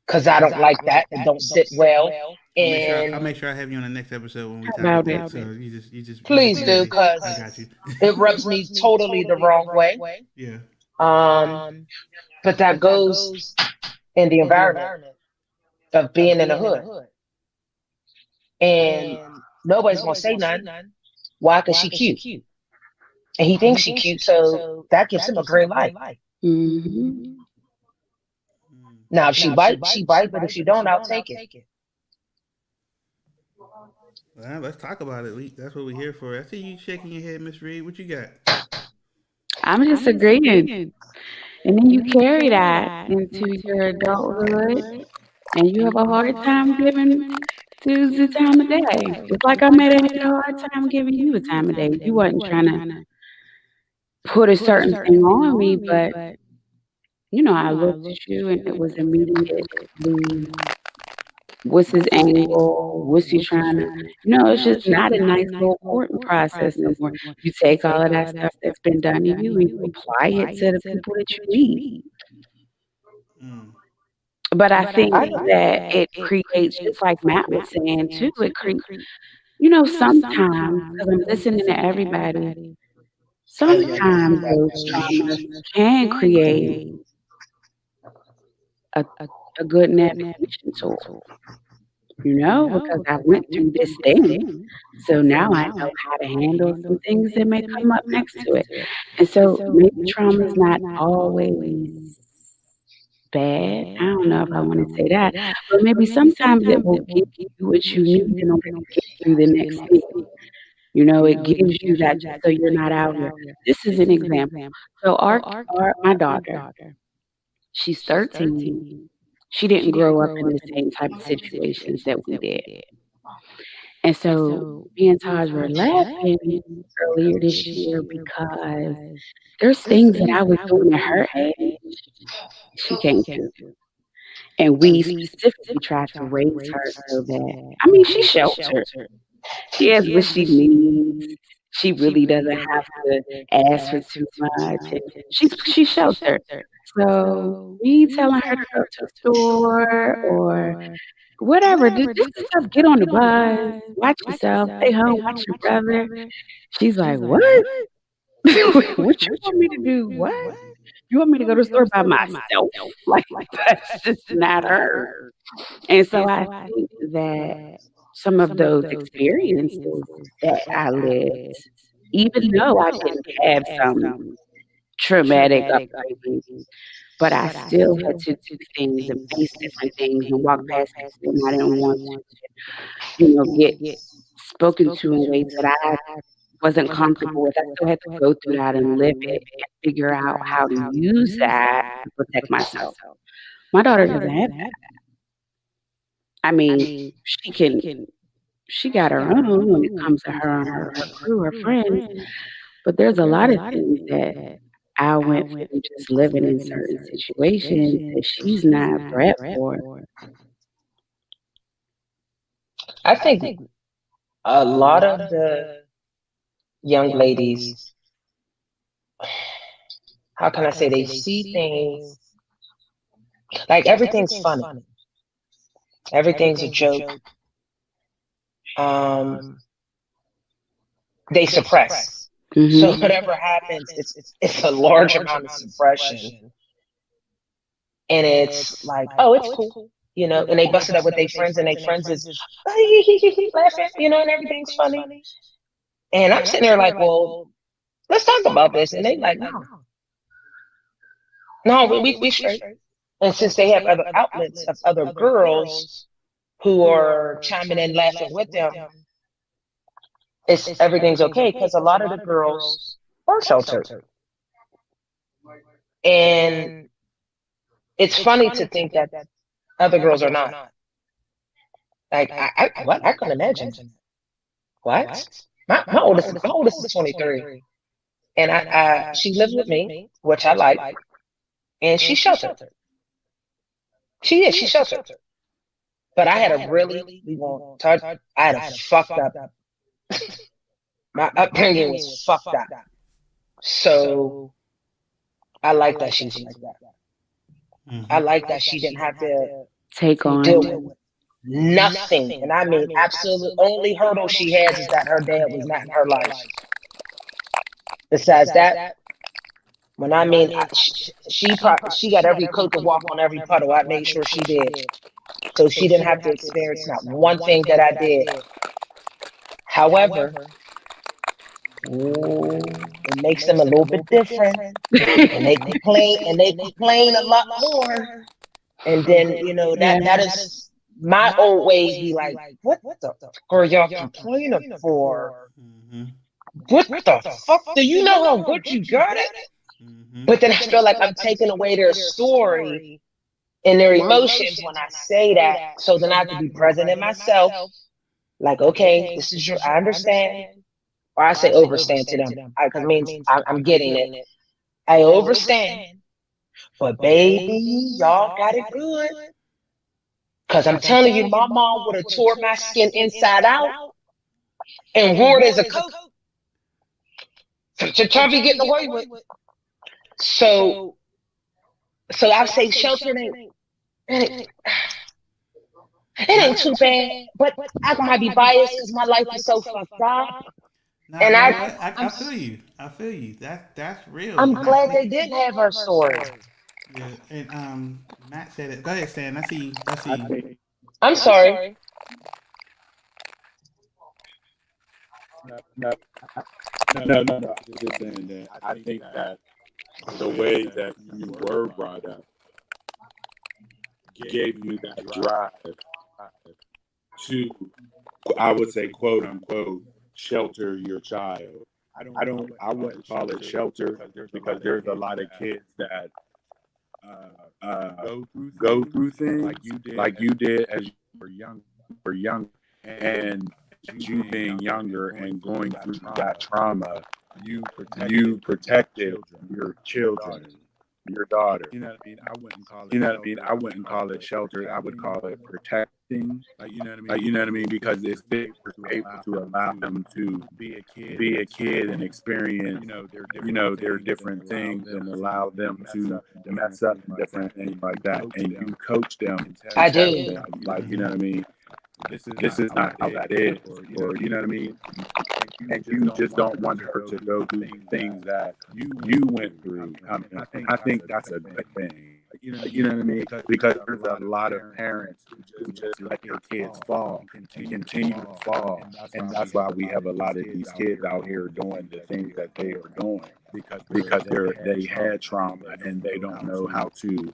because I don't like that. It don't sit well. I'll make sure I have you on the next episode when we talk About about it. it. So you just Please be do, ready. because I got you. it rubs me totally the wrong way. Yeah. But that goes in the environment of being in the hood. And nobody's gonna say nothing. Why? Because she cute. And he thinks she cute, so that gives him a green light. Mm-hmm. Now if she bite, but if she don't, I'll take it. Well, let's talk about it. That's what we're here for. I see you shaking your head, Miss Reed. What you got? I'm just agreeing. And then you carry that into your adulthood, and you have a hard time giving dudes the time of day. It's like I may have had a hard time giving you the time of day. You wasn't trying to put a certain thing on me, but you know, I looked at you and it was immediately, what's his angle? What's he trying to? You know, it's just not a nice little courting process no more. You take all of that stuff that's been done to you and you apply it to the people that you meet. But I think that it creates, just like Matt was saying too, it creates, you know, sometimes, because I'm listening to everybody, sometimes those traumas can create a good navigation tool, you know, because I went through this thing. So now I know how to handle some things that may come up next to it. And so maybe trauma is not always bad. I don't know if I want to say that, but maybe sometimes it will give you what you need in order to get through the next thing. You know, it gives you that just so you're not out here. This is an example. So my daughter, she's 13. She didn't grow up in the same type of situations that we did. And so me and Taj were laughing earlier this year because there's things that I was doing at her age she can't do. And we specifically tried to raise her so that, I mean, she's sheltered. She has what she needs. She really doesn't have to ask for too much. And she's sheltered. So me telling her to go to the store or whatever, just stuff, get on the bus, watch yourself, stay home, watch your brother. She's like, what? What you want me to do? What? You want me to go to the store by myself? Like that's just not her. And so I think that some of those experiences that I lived, even though I didn't have some traumatic upbringing, but I still had to do things and face different things and walk past people and I didn't want to, you know, get spoken to in ways that I wasn't comfortable with. I still had to go through that and live it and figure out how to use that to protect myself. My daughter doesn't have that. I mean, she got her own when it comes to her and her crew, her friends, but there's a lot of things that I went through just living in certain situations that she's not bred for. I think a lot of the young ladies, how can I say, they see things like everything's funny. Everything's a joke. They suppress. Mm-hmm. So whatever happens, it's a large amount of suppression. And it's like, oh, it's cool. You know, and they bust it up with their friends and their friends is laughing, you know, and everything's funny. And I'm sitting there like, well, let's talk about this. And they like, no, we straight. And since they have other outlets of other girls who are chiming in, laughing with them, everything's okay because a lot of the girls are sheltered. And it's funny to think that other girls are not. Like, I can imagine. What? My oldest is 23. And she lives with me, which I like. And she's sheltered. She's sheltered. But I had a fucked up, my upbringing was fucked up. So I like that she's like that. I like that she didn't have to Take on. deal with nothing. And I mean, absolutely, only hurdle she has is that her dad was not in her life. Besides that, when I mean, she got every coat to walk on every puddle. I made sure she did. So she didn't have to experience not one thing that I did. However, it makes them a little bit different. And they complain a lot more. And then, you know, that is my old ways be like, what the fuck are y'all complaining for? What the fuck? Do you know how good you got it? But then I feel like I'm taking away their story and their emotions when I say that. So then I have to be present in myself. Like, okay, this is I understand. Or I say overstand to them. Because it means I'm getting it. I overstand. But baby, y'all got it good. Because I'm telling you, my mom would have tore my skin inside out and wore it as a coat. To try to be getting away with. So I say shelter it ain't too bad, but I might be biased because my life is so fucked up. Nah, And I feel you. I feel you. That's real. I'm glad they did have her story. Yeah, and Matt said it. Go ahead, Stan. I see you. I'm sorry. No. I'm just saying that I think that the way that you were brought up gave you that drive to, I would say, quote unquote, shelter your child. I wouldn't call it shelter because there's a lot of kids that go through things like you did as you were young, and you being younger and going through that trauma, you protected your children, your daughter. You know what I mean? I wouldn't call it shelter. I would call it protecting. You know what I mean? Because it's able to allow them to be a kid and experience, their different things and allow them to mess up and different things like that. And you coach them. I do. Like, you know what I mean? This is not how that is, or you know what I mean? And you just don't want her to go through things that you went through. I think that's a good thing. You know what I mean? Because there's a lot of parents who just let their kids fall and continue to fall. And that's why we have a lot of these kids out here doing the things that they are doing. Because they had trauma and they don't know how to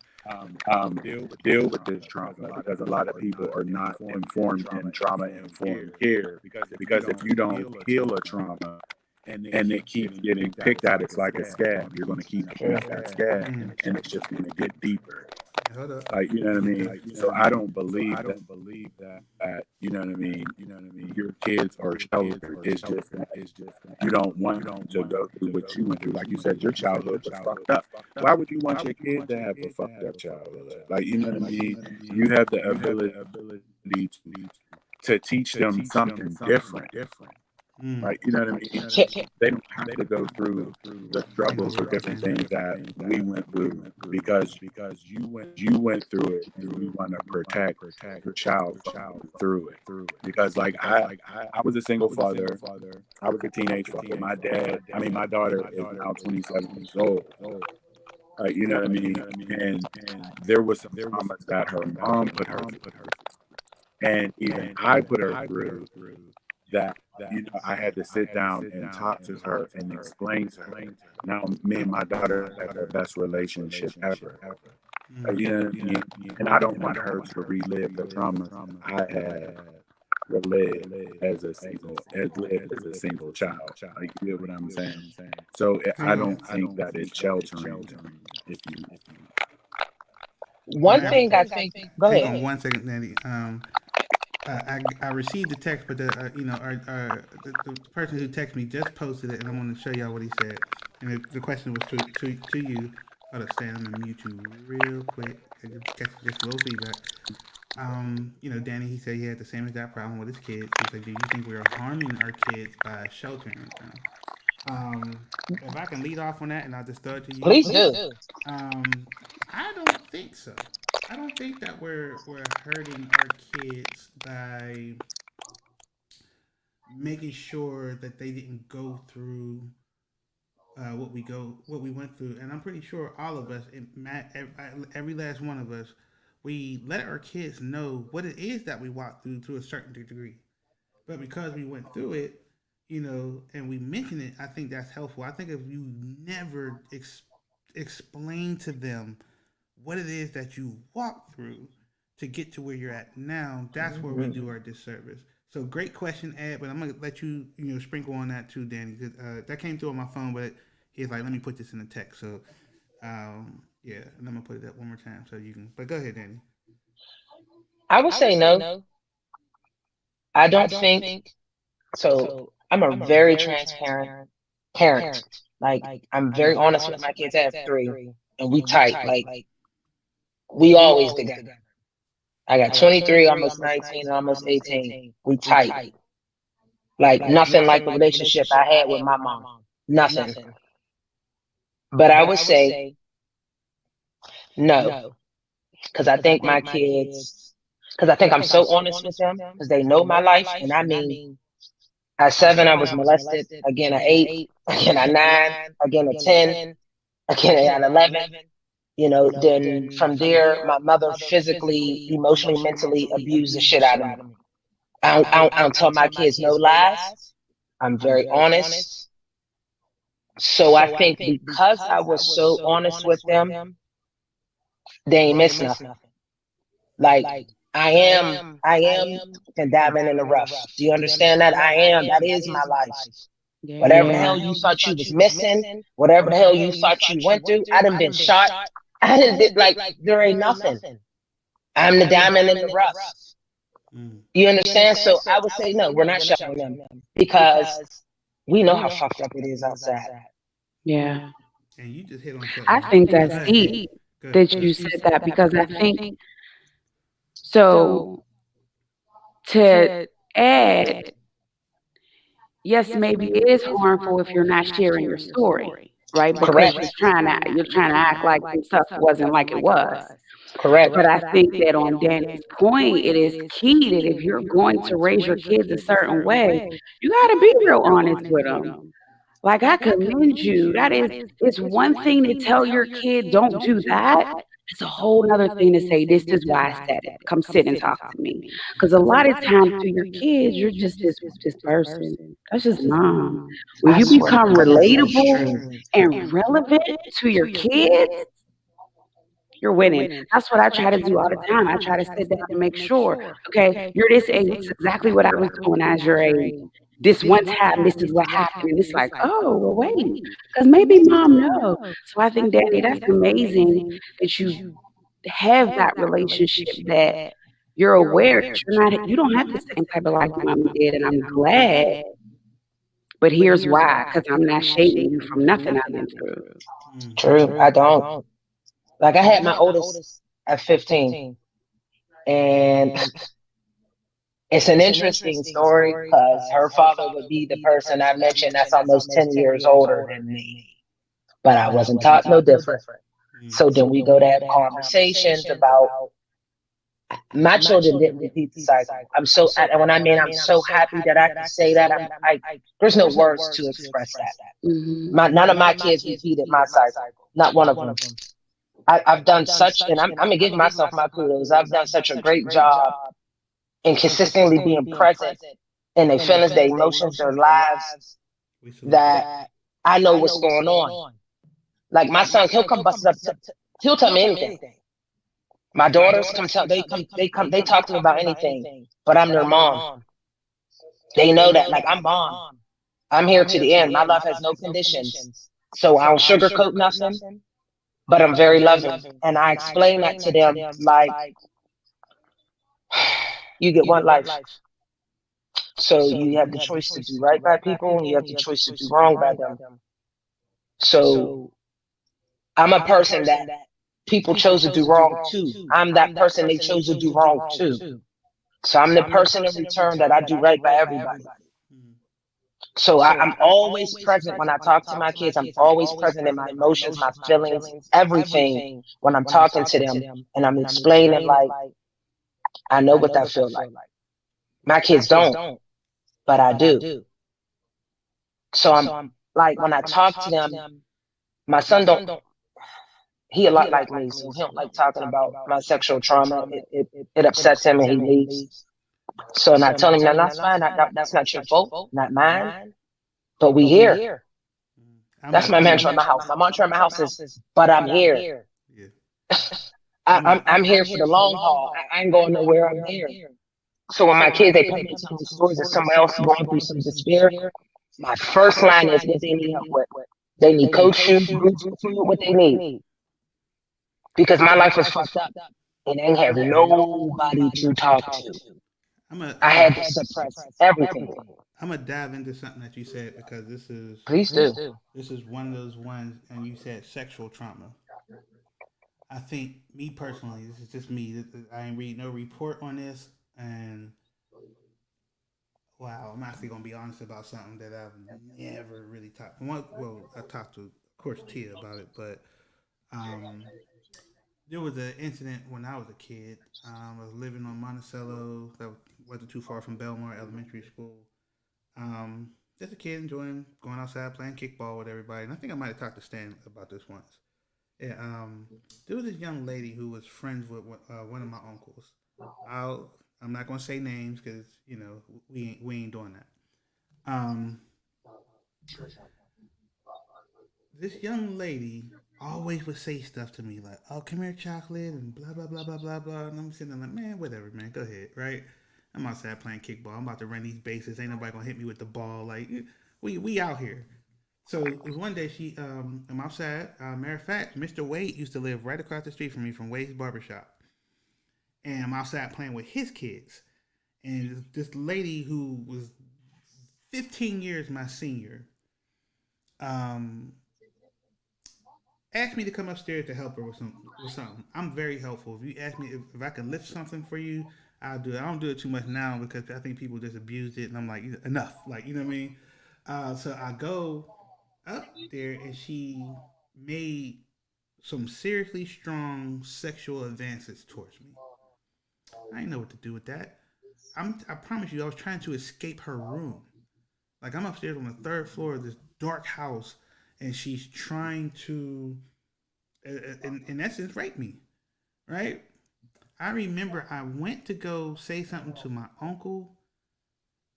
deal with this trauma, because a lot of people are not informed in trauma-informed care. Because if you don't heal a trauma and it keeps getting picked at, it's like a scab. You're going to keep picking up that scab, and it's just going to get deeper. Like, you know what I mean? So I don't believe that you know what I mean? Your kids are sheltered. It's just you don't want them to go through what you went through. Like you said, your childhood was fucked up. Why would you want your kid to have a fucked up childhood? Like, you know what I mean? You have the ability to teach them something different. Like, you know what I mean? They don't have to go through the struggles or different things that we went through because you went through it, and we want to protect your child through it. Because like I was a single father. I was a teenage father. My daughter is now 27 years old. You know what I mean? And there was some traumas that her mom put her through, and even I put her through. That I had to sit down and talk to her and explain to her. Now, me and my daughter have the best relationship ever. You know what I mean? And I don't want her to relive the trauma I had lived as a single child. Like, you get what I'm saying? So I don't think that it's sheltering if you. One thing I think. Go Hang on ahead. 1 second, Nanny. I received the text, but the person who texted me just posted it, and I want to show y'all what he said. And the question was to you. Hold up, Stan. I'm gonna mute you real quick. Just a little feedback. Danny, he said he had the same exact problem with his kids. He said, "Do you think we are harming our kids by sheltering them?" If I can lead off on that, and I'll just throw it to you. Please do. I don't think so. I don't think that we're hurting our kids by making sure that they didn't go through what we went through. And I'm pretty sure all of us, every last one of us, we let our kids know what it is that we walked through to a certain degree. But because we went through it, and we mention it, I think that's helpful. I think if you never explain to them what it is that you walked through to get to where you're at now, that's where we do our disservice. So great question, Ed, but I'm gonna let you sprinkle on that too, Danny. That came through on my phone, but he's like, let me put this in the text. So yeah, and I'm gonna put it up one more time so you can. But go ahead, Danny. I would say no. I don't think so. I'm a very transparent parent. Like, I'm very honest with my kids. I have 3, and we tight. Like, we always together. I got 23, almost 19, almost 18. We tight. Like, nothing like the relationship I had with my mom. Nothing. But I would say no, because I think my kids, because I think I'm so honest with them, because they know my life. And I mean, at 7, I was molested. Again, at 8. Again, at 9. Again, at 10. Again, at 11. Then from there, my mother physically, emotionally, mentally abused the shit out of me. I don't tell my kids no lies. I'm very honest. So I think because I was so honest with them, they ain't miss nothing. Like, I am diamond in the rough. Do you understand that? That is my life. Whatever the hell you thought you was missing, whatever the hell you thought you went through, I done been shot. I didn't like, there ain't nothing. I'm the diamond in the rough. You understand? So I would say no, we're not sheltering them because we know how fucked up it is outside. Yeah. And you just hit on something. I think that's deep that you said that, because I think so. To add, yes, maybe it is harmful if you're not sharing your story, right? Because Correct. you're trying to act like the stuff wasn't like it was. Correct. But I think that on Danny's point, it is key that if you're going to raise your kids a certain way, you got to be real honest with them. Like, I commend you. It's one thing to tell your kid, don't do that. It's a whole other thing to say, this is why I said it. Come sit and talk to me. Because a lot of times to your kids, you're just this person. That's just mom. When you become relatable and relevant to your kids, you're winning. That's what I try to do all the time. I try to sit down and make sure, okay, you're this age. It's exactly what I was doing as your age. This one time, this is what happened. And it's like, oh, well, wait, because maybe mom knows. So I think, Danny, that's amazing that you have that relationship, that you're aware that you don't have the same type of life mom did, and I'm glad. But here's why, because I'm not shaming you from nothing I've been through. True, I don't. Like, I had my oldest at 15, and it's an interesting story because her father would be the person I mentioned that's almost 10 years older than me, but I wasn't taught no different. So then we go to have conversations about my children didn't repeat the cycle. I'm so happy that I can say that. There's no words to express that. None of my kids repeated my cycle, not one of them. I've done such, and I'm gonna give myself my kudos. I've done such a great job in consistently being present in their feelings, their emotions, their lives, that I know what's going on. Like, my son, he'll come busted up. He'll tell me anything. My daughters they talk to me about anything, but I'm their mom. They know that, like, I'm Bond. I'm here to the end. My love has no conditions. So I don't sugarcoat nothing, but I'm very loving. And I explain that to them like, you get one life. So you have the choice to do right by people, and you have the choice to do wrong by them. So I'm a person that people chose to do wrong to. I'm that person they chose to do wrong to. So I'm the person in return that I do right by everybody. So I'm always present when I talk to my kids. I'm always present in my emotions, my feelings, everything when I'm talking to them. And I'm explaining, like, I know what that feels like. My kids don't, but I do. So I'm like, when I talk to them, my son don't, he a lot like me. So he don't like talking about my sexual trauma. It upsets him and he leaves. So and I tell him, no, that's fine. That's not your fault, not mine. But we here. That's my mantra in my house. My mantra in my house is, but I'm here. Yeah. I'm here for the long haul. I ain't going nowhere. I'm here. So when my kids, they come and tell me stories of somebody else going through some despair, my first line is what they need help with. They need coach shoes, boots, food, what they need. Because my life was fucked up and I ain't have nobody to talk to. I had to suppress everything. I'm gonna dive into something that you said because Please do. this is one of those ones, and you said sexual trauma. I think me personally, this is just me. I ain't read no report on this, and wow, I'm actually gonna be honest about something that I've never really talked. Well, I talked to, of course, Tia about it, but um, there was an incident when I was a kid. I was living on Monticello, that wasn't too far from Belmar Elementary School. Just a kid enjoying going outside playing kickball with everybody. And I think I might have talked to Stan about this once. Yeah, there was this young lady who was friends with one of my uncles. I'm not gonna say names because we ain't doing that. This young lady always would say stuff to me like, "Oh, come here, chocolate," and blah blah blah blah blah blah. And I'm sitting there like, "Man, whatever, man. Go ahead, right?" I'm outside playing kickball. I'm about to run these bases. Ain't nobody gonna hit me with the ball. Like we out here. So it was one day I'm outside. Matter of fact, Mr. Wade used to live right across the street from me from Wade's Barbershop, and I'm outside playing with his kids. And this lady who was 15 years my senior, um, asked me to come upstairs to help her with something. I'm very helpful. If you ask me if I can lift something for you, I'll do it. I don't do it too much now because I think people just abused it, and I'm like, enough. Like, you know what I mean? So I go up there, and she made some seriously strong sexual advances towards me. I didn't know what to do with that. I promise you, I was trying to escape her room. Like, I'm upstairs on the third floor of this dark house, and she's trying to, in essence, rape me. Right? I remember I went to go say something to my uncle,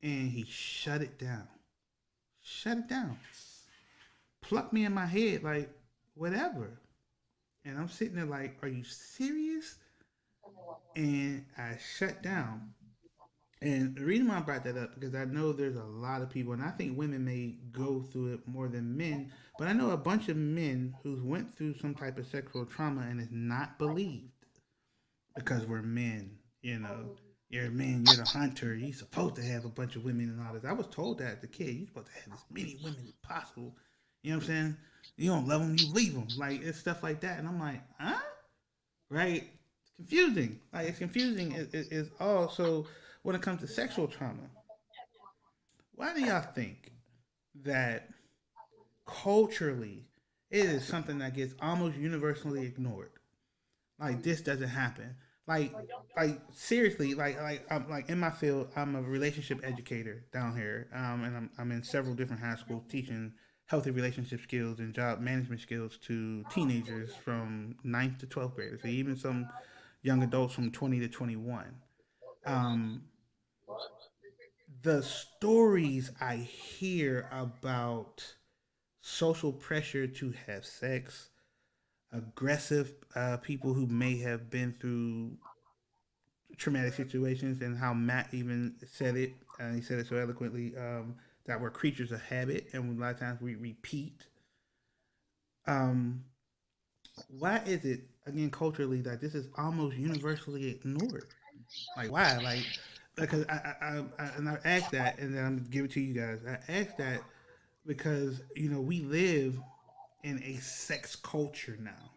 and he shut it down. Shut it down. Plucked me in my head like, whatever. And I'm sitting there like, are you serious? And I shut down. And the reason why I brought that up because I know there's a lot of people, and I think women may go through it more than men, but I know a bunch of men who went through some type of sexual trauma and is not believed because we're men. You're a man, you're the hunter, you're supposed to have a bunch of women and all this. I was told that as a kid, you're supposed to have as many women as possible. You know what I'm saying? You don't love them, you leave them. Like, it's stuff like that. And I'm like, huh? Right? It's confusing. Like, it's confusing. It's all. So when it comes to sexual trauma, why do y'all think that culturally it is something that gets almost universally ignored? Like, this doesn't happen. Like seriously, I'm like in my field. I'm a relationship educator down here, and I'm in several different high schools teaching healthy relationship skills and job management skills to teenagers from ninth to 12th graders, and even some young adults from 20 to 21. Um, the stories I hear about social pressure to have sex, aggressive people who may have been through traumatic situations, and how Matt even said it. He said it so eloquently, that we're creatures of habit, and a lot of times we repeat. Um, why is it again culturally that this is almost universally ignored? Like why? Like because and I asked that, and then I'm gonna give it to you guys. I asked that because we live in a sex culture now.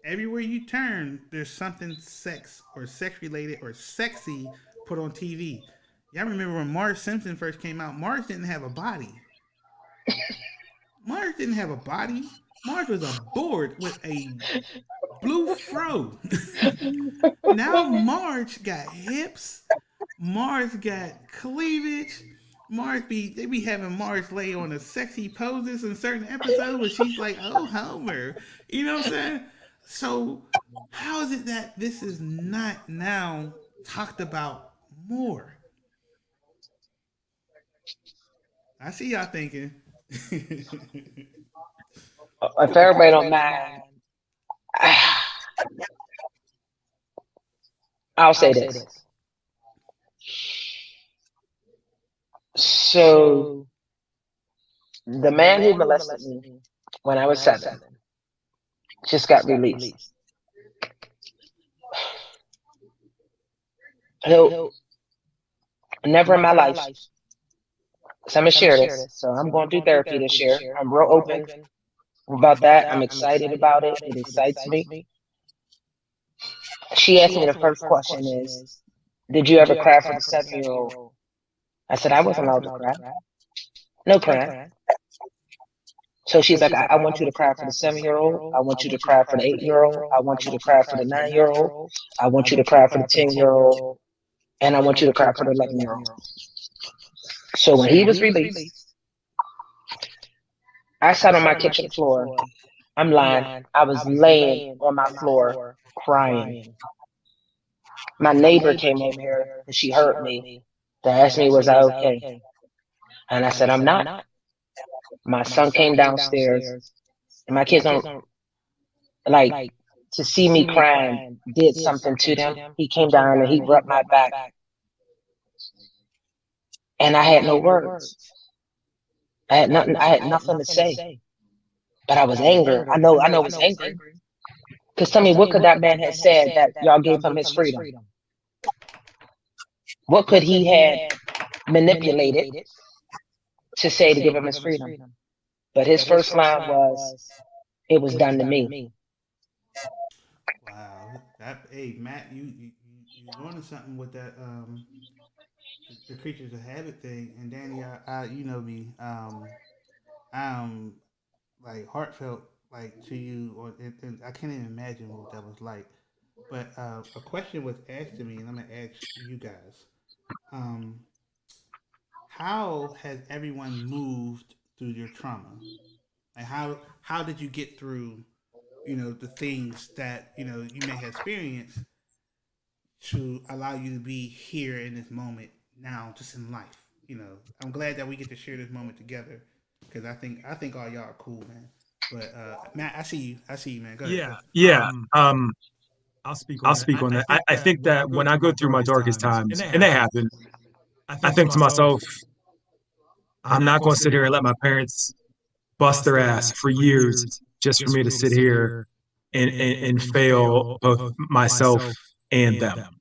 Everywhere you turn, there's something sex or sex related or sexy put on TV. Y'all remember when Marge Simpson first came out? Marge didn't have a body. Marge didn't have a body. Marge was a board with a blue fro. Now Marge got hips. Marge got cleavage. They be having Marge lay on a sexy poses in certain episodes where she's like, "Oh, Homer," you know what I'm saying? So how is it that this is not now talked about more? I see y'all thinking. If everybody don't mind, I'll say this. So the man who molested me when I was 7 just got released. He'll never in my life. So I'm gonna share this. So I'm going through therapy this year. I'm real open about that. I'm excited about it. It excites me. She asked me the first question is, did you ever cry for the 7-year-old? I said, I wasn't allowed to cry. No crying. So she's like, I want you to cry for the 7-year-old. I want you to cry for the 8-year-old. I want you to cry for the 9-year-old. I want you to cry for the 10-year-old. And I want you to cry for the 11-year-old. So when he was released, I sat on my kitchen floor. I'm lying. I was laying on my floor crying. My neighbor came over here and she heard me. They asked me, was I okay? And I said, I'm not. My son came downstairs, and my kids don't like to see me crying, did something to them. He came down and he rubbed my back. And I had no words. I had nothing to say. But I was angry. I know I was angry. Because tell me, what could that man have said that y'all gave him his freedom? What could he have manipulated to say to give him his freedom? But his first line was, it was done to me. Wow. Hey, Matt, you're doing something with that the creatures of habit thing. And Danny, I you know me, I'm like heartfelt like to you, and I can't even imagine what that was like. But a question was asked to me, and I'm gonna ask you guys. Um, how has everyone moved through your trauma? Like how did you get through, the things that you may have experienced to allow you to be here in this moment now, just in life. I'm glad that we get to share this moment together because I think all y'all are cool, man. But Matt, I see you, man. Go ahead. Yeah. I'll speak on that. I think that when I go through my darkest times, and they happen, I think to myself, I'm not going to sit here and let my parents bust their ass for years just for me to sit here and fail both myself and them.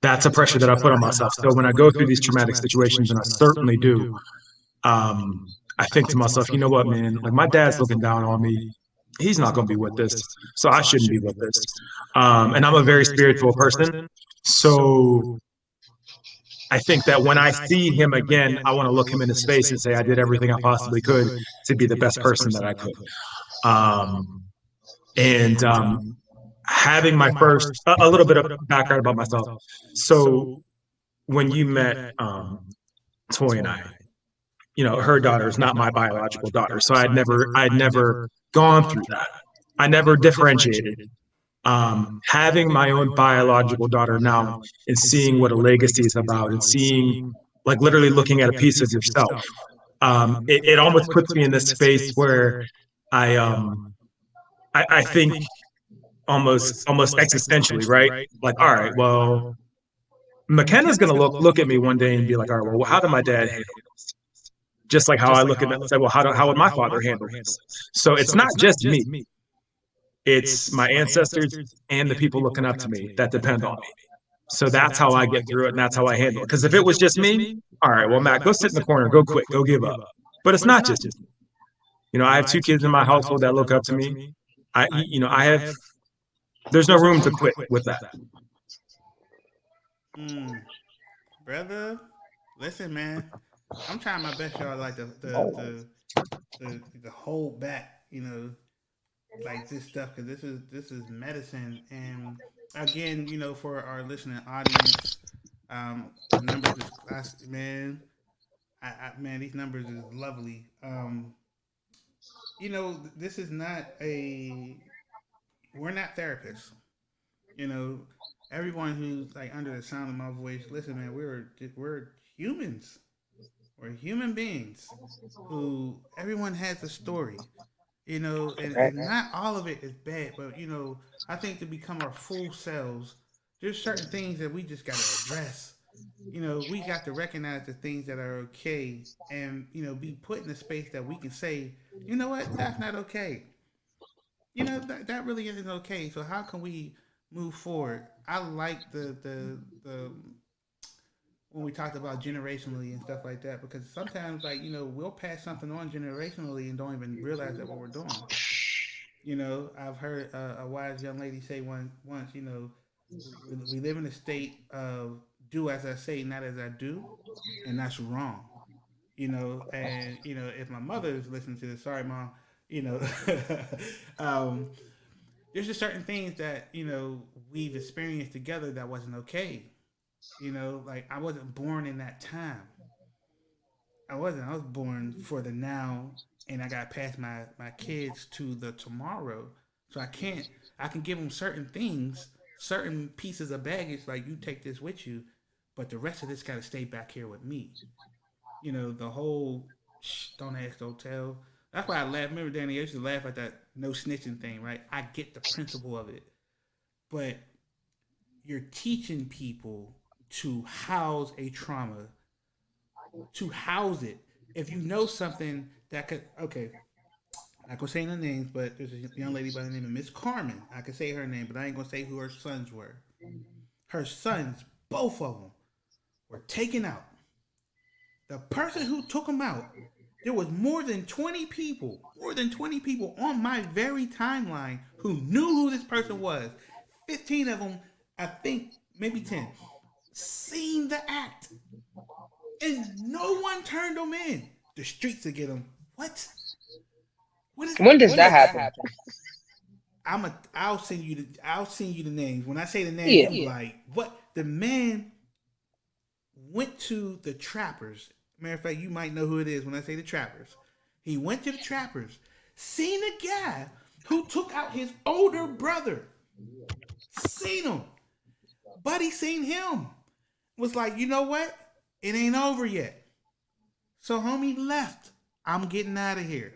That's a pressure that I put on myself. So when I go through these traumatic situations, and I certainly do, I think to myself, you know what, man, like my dad's looking down on me. He's not going to be with this, so I shouldn't be with this. And I'm a very spiritual person. So I think that when I see him again, I want to look him in his face and say, I did everything I possibly could to be the best person that I could. Having my first, a little bit of background about myself. So when you met Toy and I, her daughter is not my biological daughter. So I'd never gone through that. I never differentiated. Having my own biological daughter now and seeing what a legacy is about and seeing, like literally looking at a piece of yourself, it almost puts me in this space where I I think almost existentially, right? Like, all right, well, McKenna's gonna look at me one day and be like, all right, well, how did my dad handle this? Just like how I look at it and say, well, how would my father handle this? So it's not just me. It's my ancestors and the people looking up to me that depend on me. So that's how I get through it, and that's how I handle it. Because if it was just me, all right, well, Matt, go sit in the corner, go quit, go give up. But it's not just me. You know, I have 2 kids in my household that look up to me. I have. There's no room to quit with that. Brother, listen, man. I'm trying my best, y'all, like to hold back, you know, like this stuff, because this is medicine. And again, you know, for our listening audience, the numbers is class, man. Man, these numbers is lovely. You know, this is not we're not therapists. You know, everyone who's like under the sound of my voice, listen, man, we're humans. We're human beings who everyone has a story, you know, and not all of it is bad, but you know, I think to become our full selves, there's certain things that we just got to address. You know, we got to recognize the things that are okay, and you know, be put in a space that we can say, you know what, that's not okay. You know, that really isn't okay. So how can we move forward? I like the when we talked about generationally and stuff like that, because sometimes, like, you know, we'll pass something on generationally and don't even realize that what we're doing. You know, I've heard a wise young lady say once, you know, we live in a state of do as I say, not as I do, and that's wrong. You know, and you know, if my mother is listening to this, sorry, mom. You know, um, there's just certain things that you know we've experienced together that wasn't okay. You know, like I wasn't born in that time. I wasn't. I was born for the now, and I got past my kids to the tomorrow. So I can't. I can give them certain things, certain pieces of baggage. Like you take this with you, but the rest of this got to stay back here with me. You know, the whole don't ask, don't tell. That's why I laugh. Remember, Danny, I used to laugh at that no snitching thing, right? I get the principle of it, but you're teaching people to house a trauma, to house it. If you know something that could, okay, I'm not gonna say no names, but there's a young lady by the name of Miss Carmen. I could say her name, but I ain't gonna say who her sons were. Her sons, both of them, were taken out. The person who took them out, there was more than 20 people on my very timeline who knew who this person was. 15 of them, I think, maybe 10, seen the act. And no one turned them in. The streets will get them. What? When does that happen? I'll send you the names. When I say the names, yeah. Like, what? The man went to the Trappers. Matter of fact, you might know who it is when I say the Trappers. He went to the Trappers, seen a guy who took out his older brother. Seen him. Buddy seen him. Was like, you know what? It ain't over yet. So homie left. I'm getting out of here.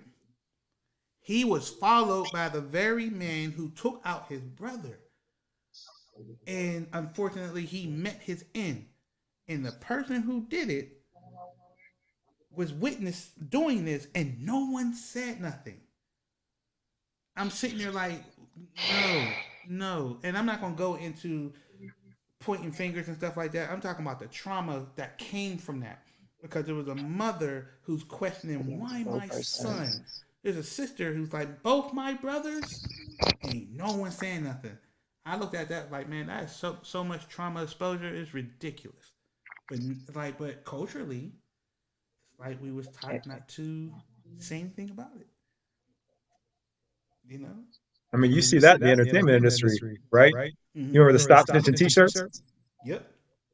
He was followed by the very man who took out his brother. And unfortunately, he met his end. And the person who did it was witness doing this, and no one said nothing. I'm sitting there like, no. And I'm not going to go into pointing fingers and stuff like that. I'm talking about the trauma that came from that. Because there was a mother who's questioning, why my son? There's a sister who's like, both my brothers? Ain't no one saying nothing. I looked at that like, man, that is so much trauma exposure. It's ridiculous. But culturally, it's like we was taught not to say anything about it. You know? I mean, you see that in the entertainment industry, right? Mm-hmm. You remember the Stop Snitching t-shirts? Yep.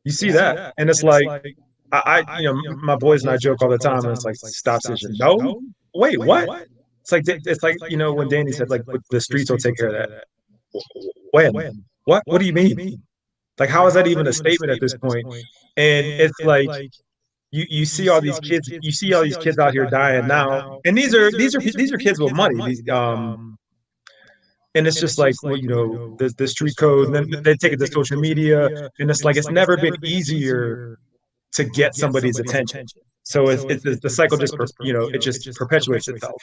You see that. And it's like, I my boys and I joke all the time, and it's like, stop snitching. No? Wait, what? It's like, you know, when Danny said, like, the streets will take care of that. When? What? What do you mean? Like, how is that even a statement at this point? And it's like, you see all these kids, out here dying now, and these are kids with money. And it's just like, well, the street code, and then they take it to social media, and it's like it's never been easier to get somebody's attention. So it's the cycle just it just perpetuates itself.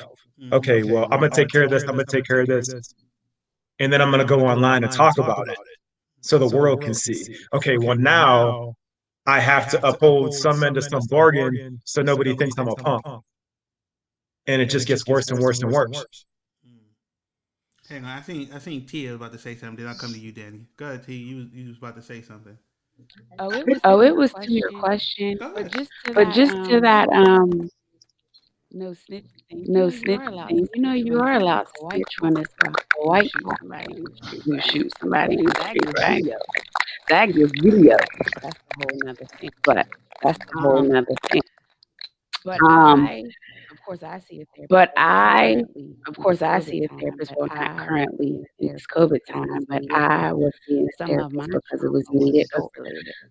Okay, well, I'm gonna take care of this. I'm gonna take care of this, and then I'm gonna go online and talk about it, so the world can see. Okay, well now I have to uphold some end of some bargain, so nobody thinks I'm a punk, and it just gets worse and worse and worse. Hang on, I think Tia was about to say something. Then I'll come to you, Danny. Go ahead, Tia. You was about to say something. It was to your question, Go ahead. but just to that no snitching thing. You are allowed to snitch when it's a white guy who shoots somebody in the street, right? That gives video. That's a whole nother thing. But that's a whole nother thing. But I, of course, I see a therapist. Well, not currently in this COVID time, but I was seeing a therapist because it was needed.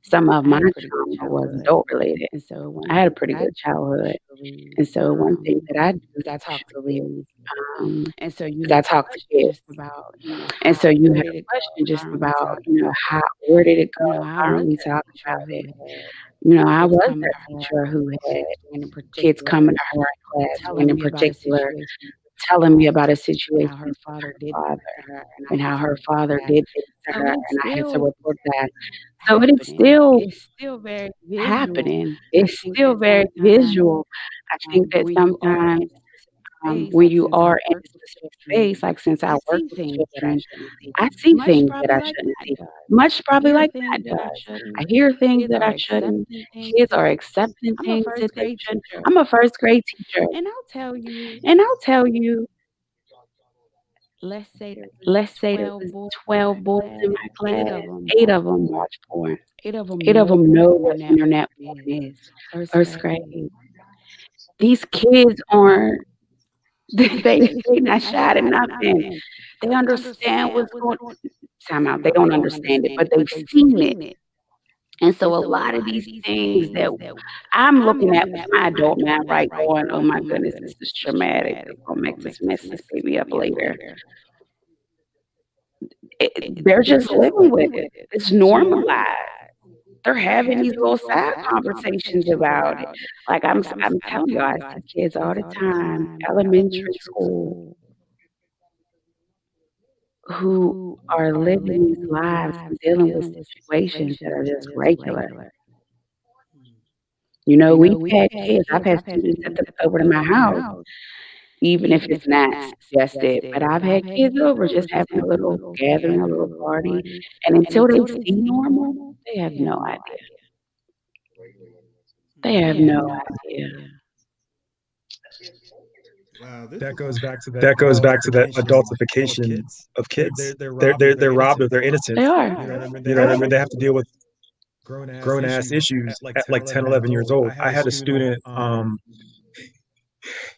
Some of my trauma was adult related, and so I had a pretty good childhood. And so one thing that I do is I talk to leaders, I talk to kids about, and so you had a question just about, where did it go? How are we talking about it? I was that teacher who had kids coming to her class, and in particular, telling me about a situation with her father and how her father did this to her, and I had to report that. So it is still happening. It's still very visual. I think that sometimes when you are in a specific space, like since I work with children, I see things that I shouldn't see. Much probably like that does. I hear things that I shouldn't. Kids are accepting things that they shouldn't. I'm a first grade teacher, and I'll tell you, let's say there was 12 boys in my class. 8 of them watch porn. 8 of them know what internet porn is. First grade. These kids aren't. They not shy at nothing. They understand what's going on. Time out. They don't understand it, but they've seen it. And so a lot of these things that I'm looking at with my adult man, right, going, oh my goodness, this is traumatic. It's gonna make this mess this baby up later. They're just living with it. It's normalized. They're having these little side conversations about it. Like I'm telling you, I see kids all the time, elementary school, who are living these lives and dealing with situations that are just regular. We've had kids. I've had students that come over to my house, even if it's not just it. But I've had kids over just having a little gathering, a little party, and until they see normal, they have no idea. They have no idea. Wow, That goes back to that adultification of kids. They're robbed of their innocence. They are. You know what I mean? They have to deal with grown ass issues at like 10, 11 years old. I had a student,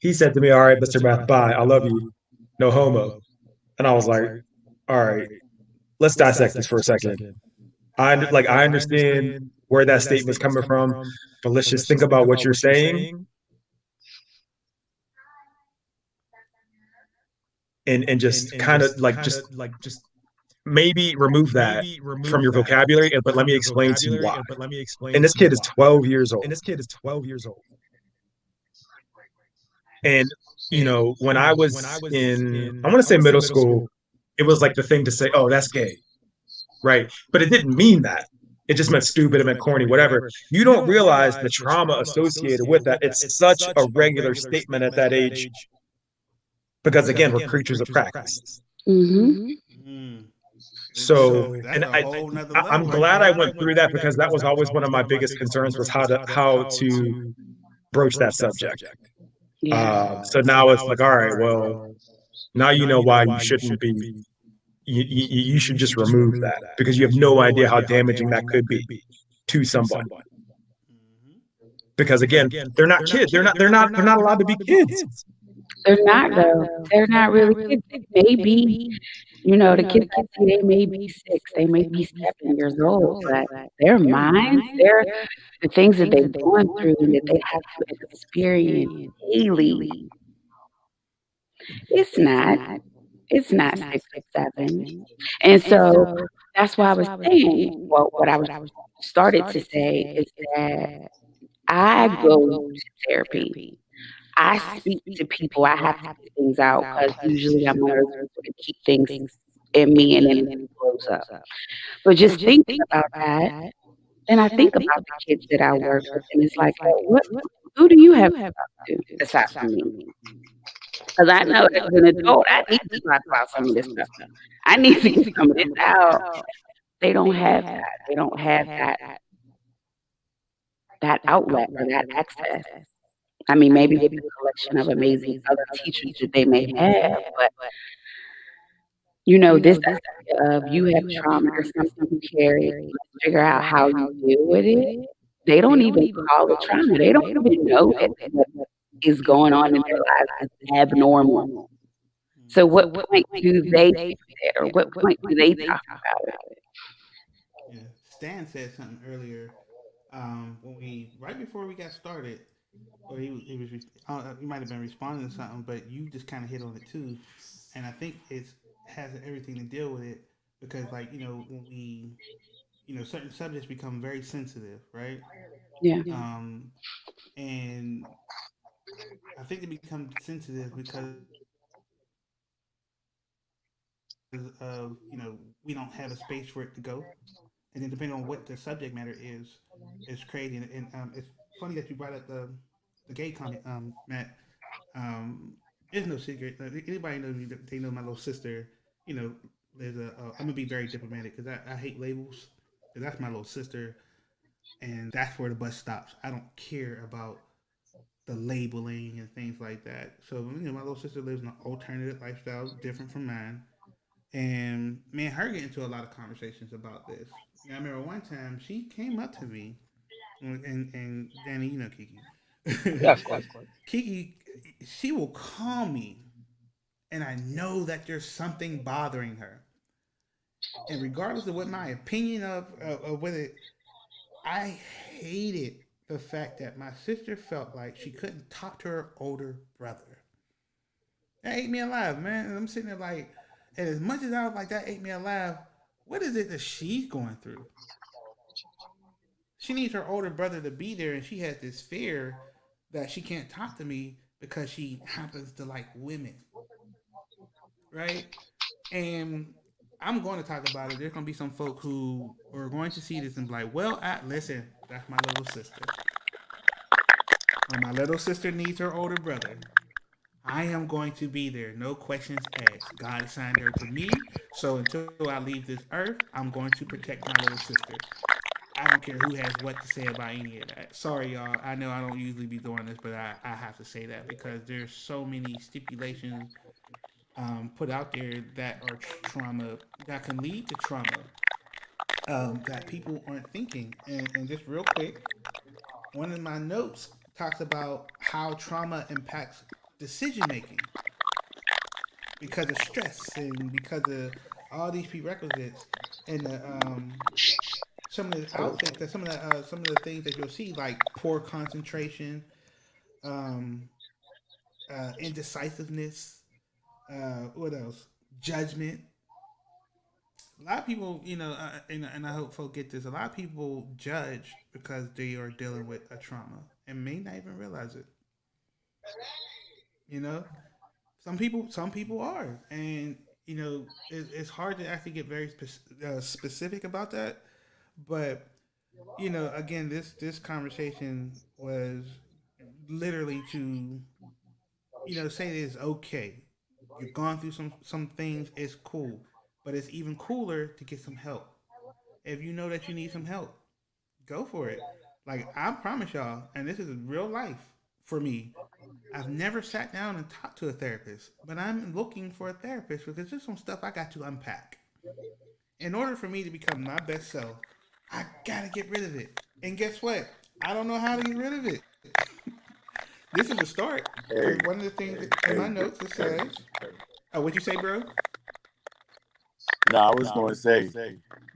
he said to me, all right, Mr. Math, bye, I love you, no homo. And I was like, all right, let's dissect this for a second. I understand where that statement's coming from, but let's just think about what you're saying and just kind of just maybe remove that from your vocabulary, but let me explain to you why. And this kid is 12 years old. And, when I was in, I want to say middle school, it was like the thing to say, oh, that's gay, right? But it didn't mean that. It just meant stupid, it meant corny, whatever. You don't realize the trauma associated with that. It's such a regular statement at that age. Because again, we're creatures of practice. Mm-hmm. So, and I'm glad I went through that, because that was always one of my biggest concerns, was how to broach that subject. Yeah. So now it's like, all right, well, now you know why you shouldn't be. You should just remove that, because you have no idea how damaging that could be to somebody. Because again, they're not kids. They're not allowed to be kids. They're not though. They're not really kids. Maybe, the kids they may be 6, they may be 7 years old, but their minds, the things that they've gone through and that they have to experience daily. It's not It's not 6 or 7. And so that's why I was saying, well, what I was started to say is that I go to therapy. I speak to people. I have to get things out because usually I'm one of those people that keep things in me and then it blows up. But just thinking about that, and I think about the kids that I work with, and it's like, who do you have to talk to aside from me? Because I know as an adult, I need to talk about some of this stuff. I need to get some of this out. They don't have that. They don't have that outlet or that access. I mean, maybe with the collection of amazing other teachers that they may have, but this idea of you have trauma or something you carry, let's figure out how you deal with it. They don't even call it trauma. They don't even know that what is going on in their lives is abnormal. So what point do they fix it, or what point do they talk about it? Yeah. Stan said something earlier right before we got started, or he might have been responding to something, but you just kind of hit on it too, and I think it has everything to deal with it because, like, when we, certain subjects become very sensitive, right? Yeah. And I think they become sensitive because of we don't have a space for it to go, and then depending on what the subject matter is, it's crazy. And it's funny that you brought up the gay comment, Matt. It's no secret. Anybody knows me, they know my little sister. You know, I'm gonna be very diplomatic because I hate labels. 'Cause that's my little sister, and that's where the bus stops. I don't care about the labeling and things like that. So my little sister lives an alternative lifestyle, different from mine. And me and her get into a lot of conversations about this. I remember one time she came up to me, and Danny, Kiki. Yeah, of course. Kiki, she will call me, and I know that there's something bothering her. And regardless of what my opinion of whether I hated the fact that my sister felt like she couldn't talk to her older brother. That ate me alive, man. And I'm sitting there like, and as much as I was like, that ate me alive, what is it that she's going through? She needs her older brother to be there, and she has this fear that she can't talk to me because she happens to like women, right? And I'm going to talk about it. There's going to be some folk who are going to see this and be like, well, listen, that's my little sister. When my little sister needs her older brother, I am going to be there. No questions asked. God assigned her to me. So until I leave this earth, I'm going to protect my little sister. I don't care who has what to say about any of that. Sorry, y'all. I know I don't usually be doing this, but I have to say that because there's so many stipulations put out there that are trauma, that can lead to trauma, that people aren't thinking. And just real quick, one of my notes talks about how trauma impacts decision making because of stress and because of all these prerequisites and some of the outfits that some of the things that you'll see, like poor concentration, um, indecisiveness, what else, judgment. A lot of people, and I hope folks get this. A lot of people judge because they are dealing with a trauma and may not even realize it. You know, some people are, and it's hard to actually get very specific about that. But again, this conversation was literally to say it is okay. You've gone through some things. It's cool, but it's even cooler to get some help. If you know that you need some help, go for it. Like I promise y'all, and this is real life for me. I've never sat down and talked to a therapist, but I'm looking for a therapist because there's some stuff I got to unpack. In order for me to become my best self, I gotta get rid of it. And guess what? I don't know how to get rid of it. This is a start. Because one of the things in my notes it says, "Oh, what'd you say, bro?" No, I was going to say,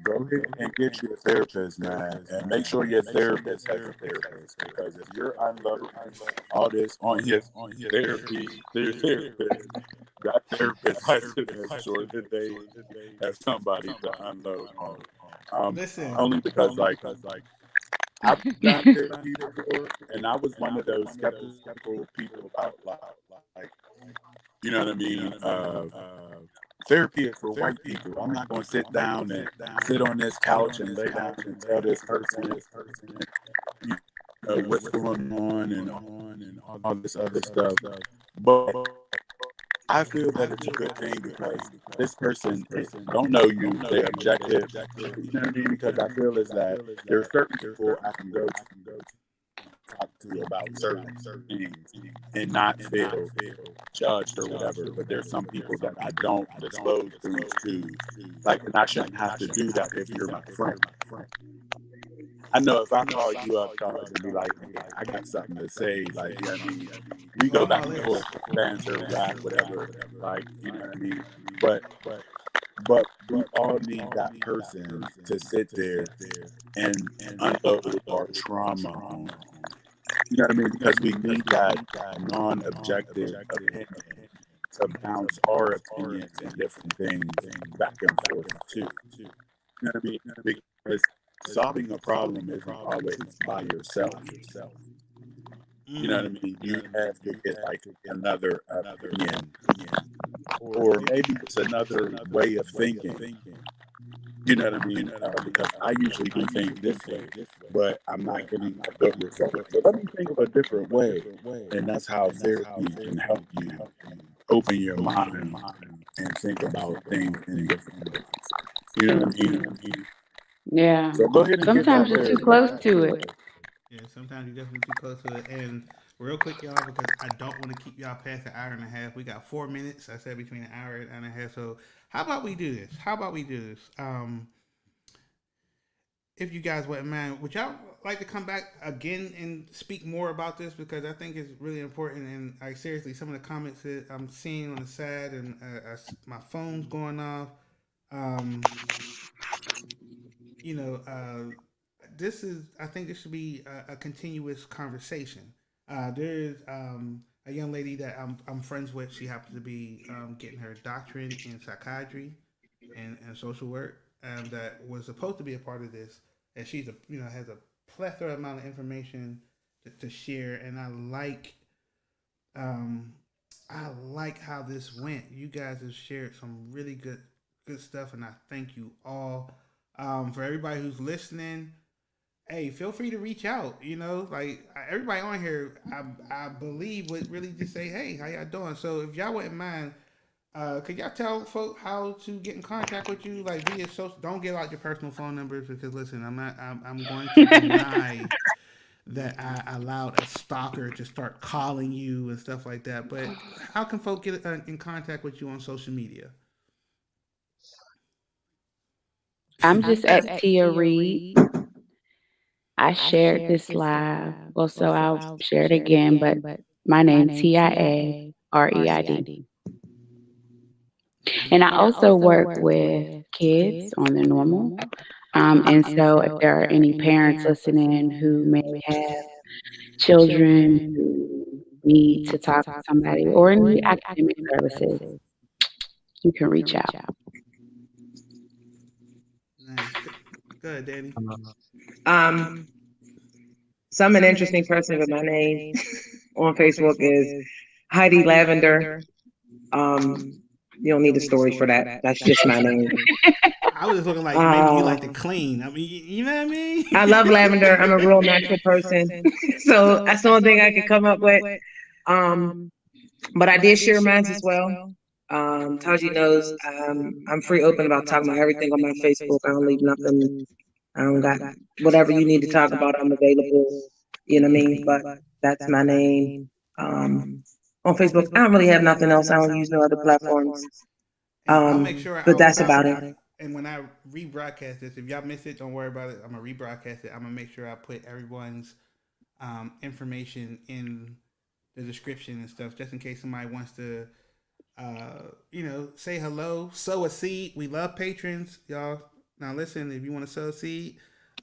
go ahead and get you a therapist, man, and make sure your therapist has a therapist. Because if you're unloading all this on his therapy, their therapist, that therapist has to make sure that they have somebody to unload on. Listen, Only because, like, I've done therapy before, and I was one of those skeptical people about, like, you know what I mean? Therapy is for white people. I'm not going to sit down and sit on this couch and lay down and tell this person, you know, what's going on and all this other stuff. But I feel that it's a good thing because this person don't know you. They're objective. You know what I mean? Because I feel is that there are certain people I can go to talk to about certain things and not feel judged or whatever. But there's some people that I don't disclose things to. Like, and I shouldn't have to do that if you're my friend. I know if I call you up, Charles, and be like, hey, I got something to say, like, you know what I mean? We go back and forth, banter, rap, whatever, like, you know what I mean? But we all need that person to sit there and unload our trauma on. You know what I mean? Because we need that non-objective opinion to bounce our opinions and different things back and forth too. You know what I mean? Because solving a problem isn't always by yourself. You know what I mean? You have to get like another opinion, or maybe it's another way of thinking. You know what I mean? Because I usually do things this way, but I'm not getting a good result. So let me think of a different way, and that's how therapy can help you open your mind and think about things in different ways. You know what I mean? Yeah. So go ahead and get that Sometimes you're too therapy. close to it. yeah, sometimes you're definitely too close to it. And real quick, y'all, because I don't want to keep y'all past an hour and a half. We got 4 minutes. I said between an hour and a half. So how about we do this? If you guys wouldn't mind, would y'all like to come back again and speak more about this, because I think it's really important. And like, seriously, some of the comments that I'm seeing on the side, and my phone's going off. Um, you know, I think this should be a continuous conversation. There's a young lady that I'm friends with. She happens to be getting her doctorate in psychiatry and social work, that was supposed to be a part of this. And she's has a plethora amount of information to share. And um, I like how this went. You guys have shared some really good stuff, and I thank you all. For everybody who's listening, hey, feel free to reach out. Like, everybody on here, I believe would really just say, hey, how y'all doing? So if y'all wouldn't mind, could y'all tell folk how to get in contact with you, like via social? Don't give out your personal phone numbers, because listen, I'm going to deny that I allowed a stalker to start calling you and stuff like that. But how can folk get in contact with you on social media? I'm just at Tia Reed. I shared this live. Well, so I'll share it again, but my name TIAREID. And I also work with kids on the normal. And so if there are any parents listening who may have children who need to talk to somebody or need academic services, you can reach out. Nice. Good, Danny. So I'm an interesting person, but my name on Facebook is Heidi Lavender. You don't need a story for that. That's just my name. I was just looking like maybe you like to clean. I mean, you know what I mean? I love lavender. I'm a real natural person. So that's the only thing I could come up with. But I did share mine as well. Taji knows I'm free open about talking about everything on my Facebook. I don't leave nothing. I don't got whatever you need to talk about. I'm available. You know what I mean? But that's my name. On Facebook, I don't really have nothing else. I don't use no other platforms. I'll make sure. But that's about it. And when I rebroadcast this, if y'all miss it, don't worry about it. I'm gonna rebroadcast it. I'm gonna make sure I put everyone's information in the description and stuff, just in case somebody wants to say hello, sow a seed. We love patrons, y'all. Now listen, if you want to sow a seed,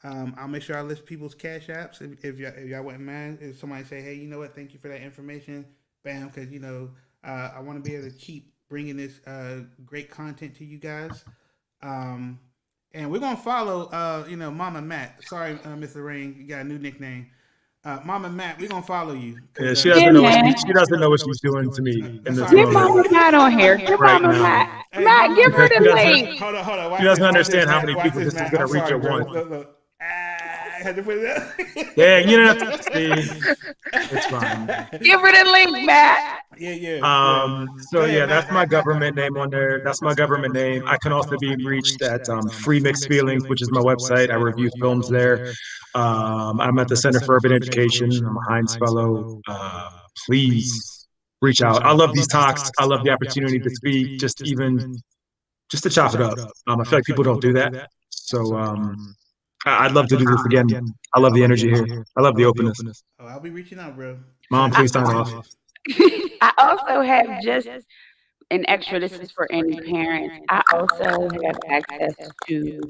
I'll make sure I list people's cash apps. If y'all wouldn't mind, if somebody say, hey, you know what, thank you for that information, bam, because I want to be able to keep bringing this great content to you guys. And we're gonna follow, Mama Matt. Sorry, Mr. Rain, you got a new nickname. Mama Matt, we're gonna follow you. Yeah, she Yeah, doesn't know man. she doesn't know what she's doing to me in That's this all right. Get Mama moment Matt on here. Get right Mama now Matt. Hey, Matt, Mama give her because Matt. she the doesn't link. Hold on. Watch she doesn't this, understand how Matt. many Watch people this, this is Matt. going I'm to reach sorry, at bro. once. Look. I had to put it up. Yeah, you don't have to see. It's fine. Give her the link, Matt. Yeah. Go So ahead, yeah, that's my Matt. government name on there. That's my government name. I can also be reached at Free Mixed Feelings, which is my website. I review films there. I'm at the Center for Urban Education. I'm a Heinz Fellow. Please reach out. I love these talks. I love the opportunity to speak, just to chop it up. I feel like people don't do that. So I'd love to do this again. I love the energy here. I love the openness. Oh, I'll be reaching out, bro. Mom, please sign off. I also have just an extra. This is for any parents. I also have access to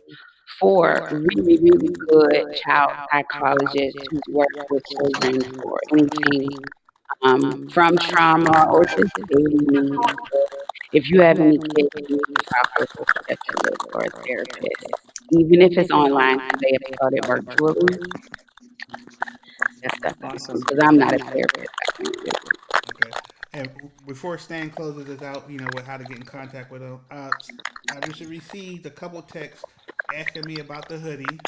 4 really, really good child psychologists who work with children for anything from trauma or just daily needs. So if you have any kids who need a child specialist or a therapist, even if it's online, because they have started virtually, that's awesome. Because I'm not a therapist. I can't do it. Okay. And before Stan closes this out, with how to get in contact with him, I just received a couple texts asking me about the hoodie.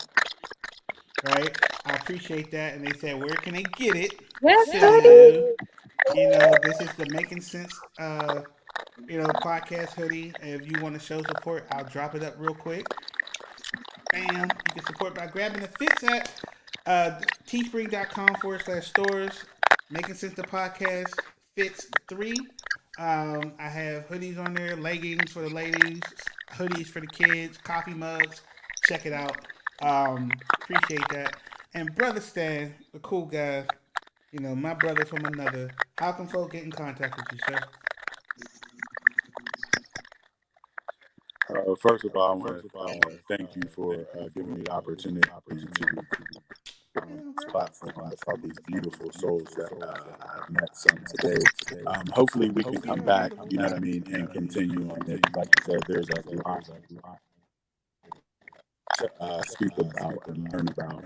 Right? I appreciate that. And they said, where can they get it? Yes, So, honey. this is the Making Sense, podcast hoodie. If you want to show support, I'll drop it up real quick. Bam. You can support by grabbing the fits at teespring.com/stores. Making Sense the podcast fits 3. I have hoodies on there, leggings for the ladies, hoodies for the kids, coffee mugs. Check it out. Appreciate that. And Brother Stan, the cool guy, my brother from another. How can folk get in contact with you, sir? First of all, I want to thank you for giving me the opportunity to this platform with all these beautiful souls that I've met some today. Hopefully we can come back, you know what I mean, and continue on it. Like you said, there's a lot to speak about and learn about.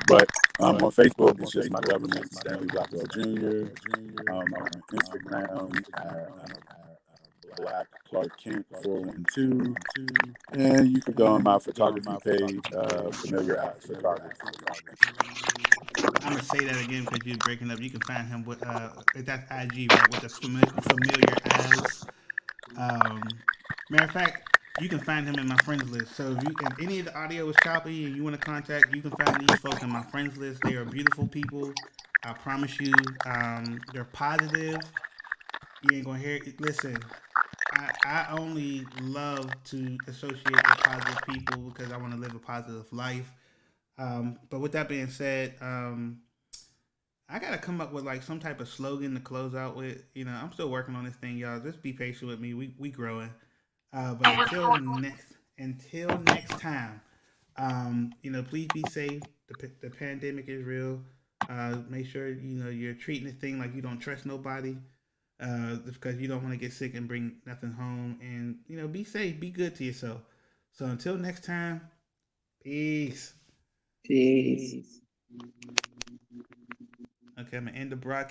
But on Facebook, it's just my government, Stanley Rockwell Jr. On Instagram, Black Clark Kent 412, and you can go on my photography page, Familiar Acts Photography. I'm gonna say that again because you're breaking up. You can find him with that's IG, right, with the familiar as. Matter of fact, you can find him in my friends list. So if any of the audio is choppy and you want to contact, you can find these folks in my friends list. They are beautiful people. I promise you, they're positive. You ain't gonna hear. Listen, I only love to associate with positive people because I want to live a positive life. But with that being said, I gotta come up with like some type of slogan to close out with. I'm still working on this thing, y'all. Just be patient with me. We growing. But until next time, please be safe. The pandemic is real. Make sure you're treating the thing like you don't trust nobody. Just because you don't want to get sick and bring nothing home, and be safe, be good to yourself. So until next time, peace. Jeez. Okay, I'm gonna end the broadcast.